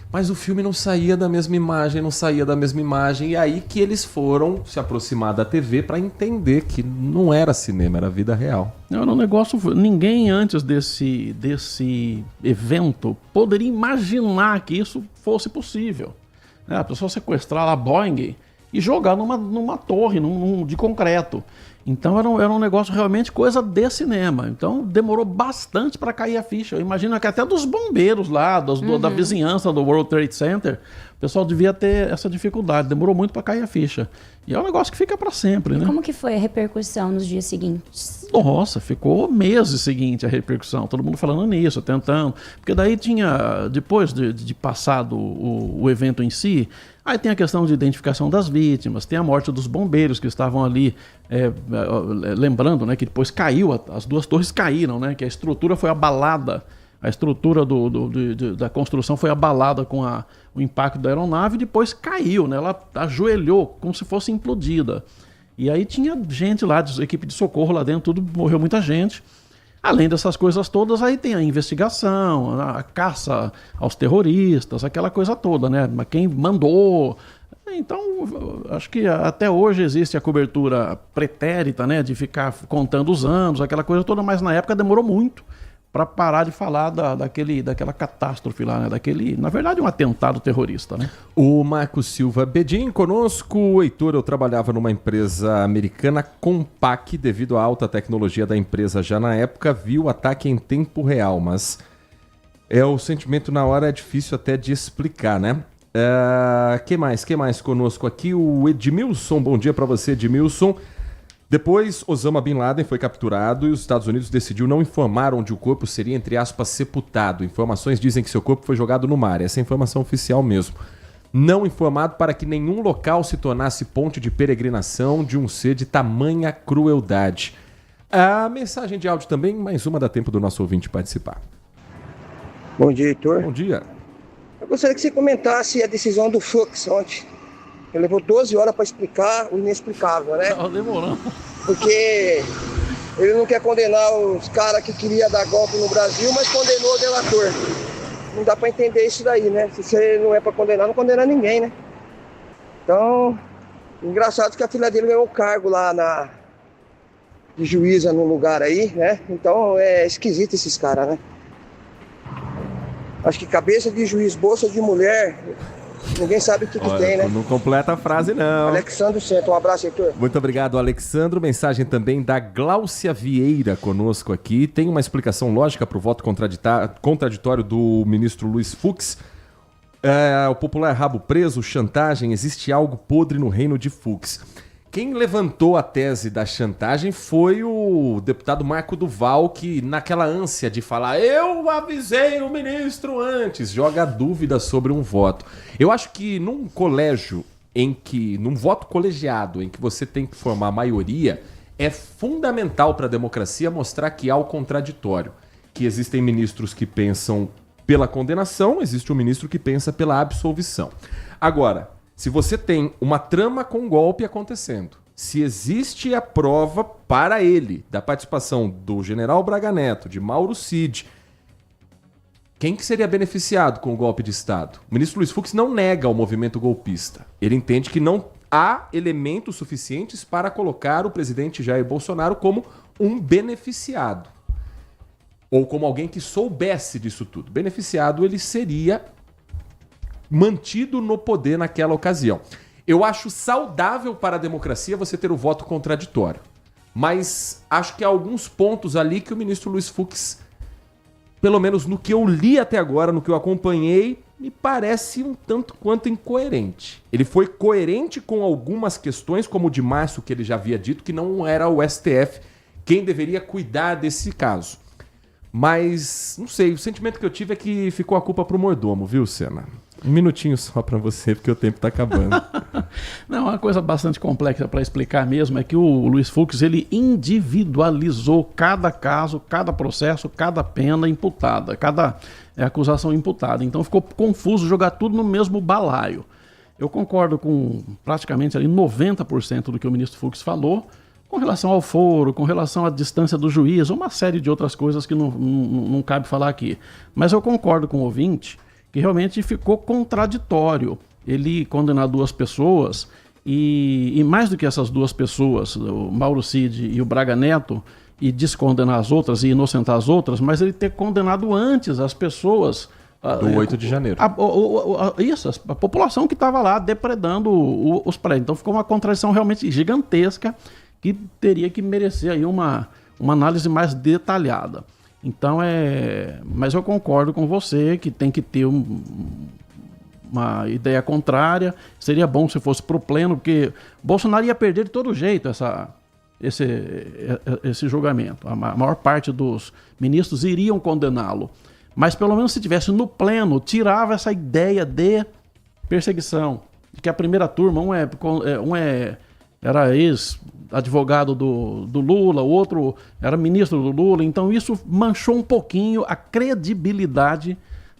mas o filme não saía da mesma imagem, e aí que eles foram se aproximar da TV para entender que não era cinema, era vida real. Não, era um negócio... Ninguém antes desse evento poderia imaginar que isso fosse possível. A pessoa sequestrar a Boeing e jogar numa torre de concreto. Então era um negócio realmente coisa de cinema. Então demorou bastante para cair a ficha. Eu imagino que até dos bombeiros lá, da vizinhança do World Trade Center, o pessoal devia ter essa dificuldade. Demorou muito para cair a ficha. E é um negócio que fica para sempre, né? Como que foi a repercussão nos dias seguintes? Nossa, ficou meses seguinte a repercussão. Todo mundo falando nisso, tentando. Porque daí tinha, depois de passado o evento em si, aí tem a questão de identificação das vítimas, tem a morte dos bombeiros que estavam ali, lembrando, né, que depois caiu, as duas torres caíram, né, que a estrutura foi abalada, a estrutura da construção foi abalada com o impacto da aeronave e depois caiu, né, ela ajoelhou como se fosse implodida. E aí tinha gente lá, equipe de socorro lá dentro, tudo, morreu muita gente. Além dessas coisas todas, aí tem a investigação, a caça aos terroristas, aquela coisa toda, né? Quem mandou. Então, acho que até hoje existe a cobertura pretérita, né? De ficar contando os anos, aquela coisa toda, mas na época demorou muito para parar de falar daquela catástrofe lá, né? Na verdade, um atentado terrorista, né? O Marco Silva Bedin conosco. Heitor, eu trabalhava numa empresa americana, Compaq, devido à alta tecnologia da empresa já na época, vi o ataque em tempo real, mas o sentimento na hora é difícil até de explicar, né? Que mais conosco aqui? O Edmilson, bom dia para você, Edmilson. Depois, Osama Bin Laden foi capturado e os Estados Unidos decidiu não informar onde o corpo seria, entre aspas, sepultado. Informações dizem que seu corpo foi jogado no mar. Essa é a informação oficial mesmo. Não informado para que nenhum local se tornasse ponte de peregrinação de um ser de tamanha crueldade. A mensagem de áudio também, mais uma, dá tempo do nosso ouvinte participar. Bom dia, Heitor. Bom dia. Eu gostaria que você comentasse a decisão do Fux ontem. Ele levou 12 horas para explicar o inexplicável, né? Tava demorando. Porque ele não quer condenar os caras que queriam dar golpe no Brasil, mas condenou o delator. Não dá para entender isso daí, né? Se você não é para condenar, não condena ninguém, né? Então, engraçado que a filha dele ganhou um cargo lá de juíza no lugar aí, né? Então é esquisito esses caras, né? Acho que cabeça de juiz, bolsa de mulher... Ninguém sabe o que tem, né? Não completa a frase, não. Alexandre Centro, um abraço, Heitor. Muito obrigado, Alexandro. Mensagem também da Gláucia Vieira conosco aqui. Tem uma explicação lógica para o voto contraditório do ministro Luiz Fux. O popular rabo preso, chantagem, existe algo podre no reino de Fux. Quem levantou a tese da chantagem foi o deputado Marco Duval, que naquela ânsia de falar, eu avisei o ministro antes, joga dúvida sobre um voto. Eu acho que num colégio num voto colegiado, em que você tem que formar maioria, é fundamental para a democracia mostrar que há o contraditório, que existem ministros que pensam pela condenação, existe um ministro que pensa pela absolvição. Agora, se você tem uma trama com golpe acontecendo, se existe a prova para ele da participação do general Braga Neto, de Mauro Cid, quem que seria beneficiado com o golpe de Estado? O ministro Luiz Fux não nega o movimento golpista. Ele entende que não há elementos suficientes para colocar o presidente Jair Bolsonaro como um beneficiado. Ou como alguém que soubesse disso tudo. Beneficiado ele seria mantido no poder naquela ocasião. Eu acho saudável para a democracia você ter o voto contraditório. Mas acho que há alguns pontos ali que o ministro Luiz Fux, pelo menos no que eu li até agora, no que eu acompanhei, me parece um tanto quanto incoerente. Ele foi coerente com algumas questões, como o de março, que ele já havia dito que não era o STF quem deveria cuidar desse caso. Mas, não sei, o sentimento que eu tive é que ficou a culpa pro mordomo, viu, Senna? Um minutinho só para você, porque o tempo tá acabando. Não, uma coisa bastante complexa para explicar mesmo é que o Luiz Fux, ele individualizou cada caso, cada processo, cada pena imputada, cada acusação imputada. Então ficou confuso jogar tudo no mesmo balaio. Eu concordo com praticamente ali 90% do que o ministro Fux falou, com relação ao foro, com relação à distância do juiz, uma série de outras coisas que não cabe falar aqui. Mas eu concordo com o ouvinte que realmente ficou contraditório ele condenar duas pessoas e mais do que essas duas pessoas, o Mauro Cid e o Braga Neto, e descondenar as outras e inocentar as outras, mas ele ter condenado antes as pessoas... Do 8 de janeiro. A população que estava lá depredando os prédios. Então ficou uma contradição realmente gigantesca que teria que merecer aí uma análise mais detalhada. Então, mas eu concordo com você que tem que ter uma ideia contrária. Seria bom se fosse para o pleno, porque Bolsonaro ia perder de todo jeito esse julgamento. A maior parte dos ministros iriam condená-lo. Mas pelo menos se tivesse no pleno, tirava essa ideia de perseguição. De que a primeira turma, era ex-advogado do Lula, o outro era ministro do Lula. Então isso manchou um pouquinho a credibilidade,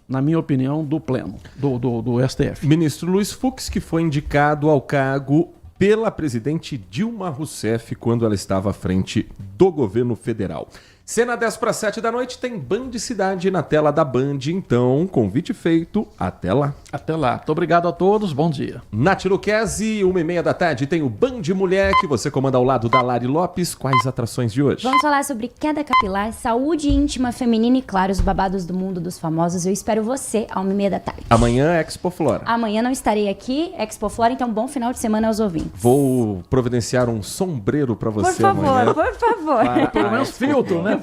na minha opinião, do pleno, do STF. Ministro Luiz Fux, que foi indicado ao cargo pela presidente Dilma Rousseff quando ela estava à frente do governo federal. Cena 10:07 da noite, tem Band Cidade na tela da Band, então convite feito, até lá. Até lá. Muito obrigado a todos, bom dia. Nath Luquezzi, 1h30 da tarde, tem o Band Mulher, que você comanda ao lado da Lari Lopes. Quais atrações de hoje? Vamos falar sobre queda capilar, saúde íntima feminina e, claro, os babados do mundo dos famosos. Eu espero você à 1h30 da tarde. Amanhã é Expo Flora. Amanhã não estarei aqui, Expo Flora, então bom final de semana aos ouvintes. Vou providenciar um sombreiro pra você amanhã. Por favor. Pelo menos filtro, né?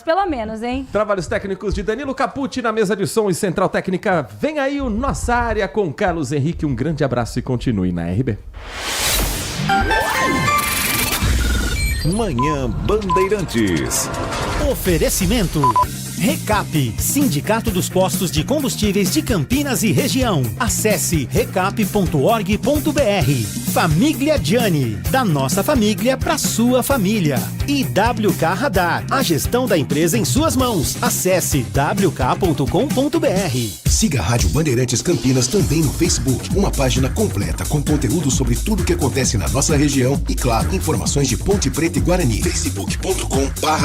Pelo menos, hein? Trabalhos técnicos de Danilo Capucci na mesa de som e central técnica. Vem aí o Nossa Área com Carlos Henrique. Um grande abraço e continue na RB. Manhã Bandeirantes. Oferecimento. Recap, Sindicato dos Postos de Combustíveis de Campinas e Região. Acesse recap.org.br. Família Gianni, da nossa família para sua família. E WK Radar, a gestão da empresa em suas mãos. Acesse wk.com.br. Siga a Rádio Bandeirantes Campinas também no Facebook. Uma página completa com conteúdo sobre tudo que acontece na nossa região e, claro, informações de Ponte Preta e Guarani. facebook.com/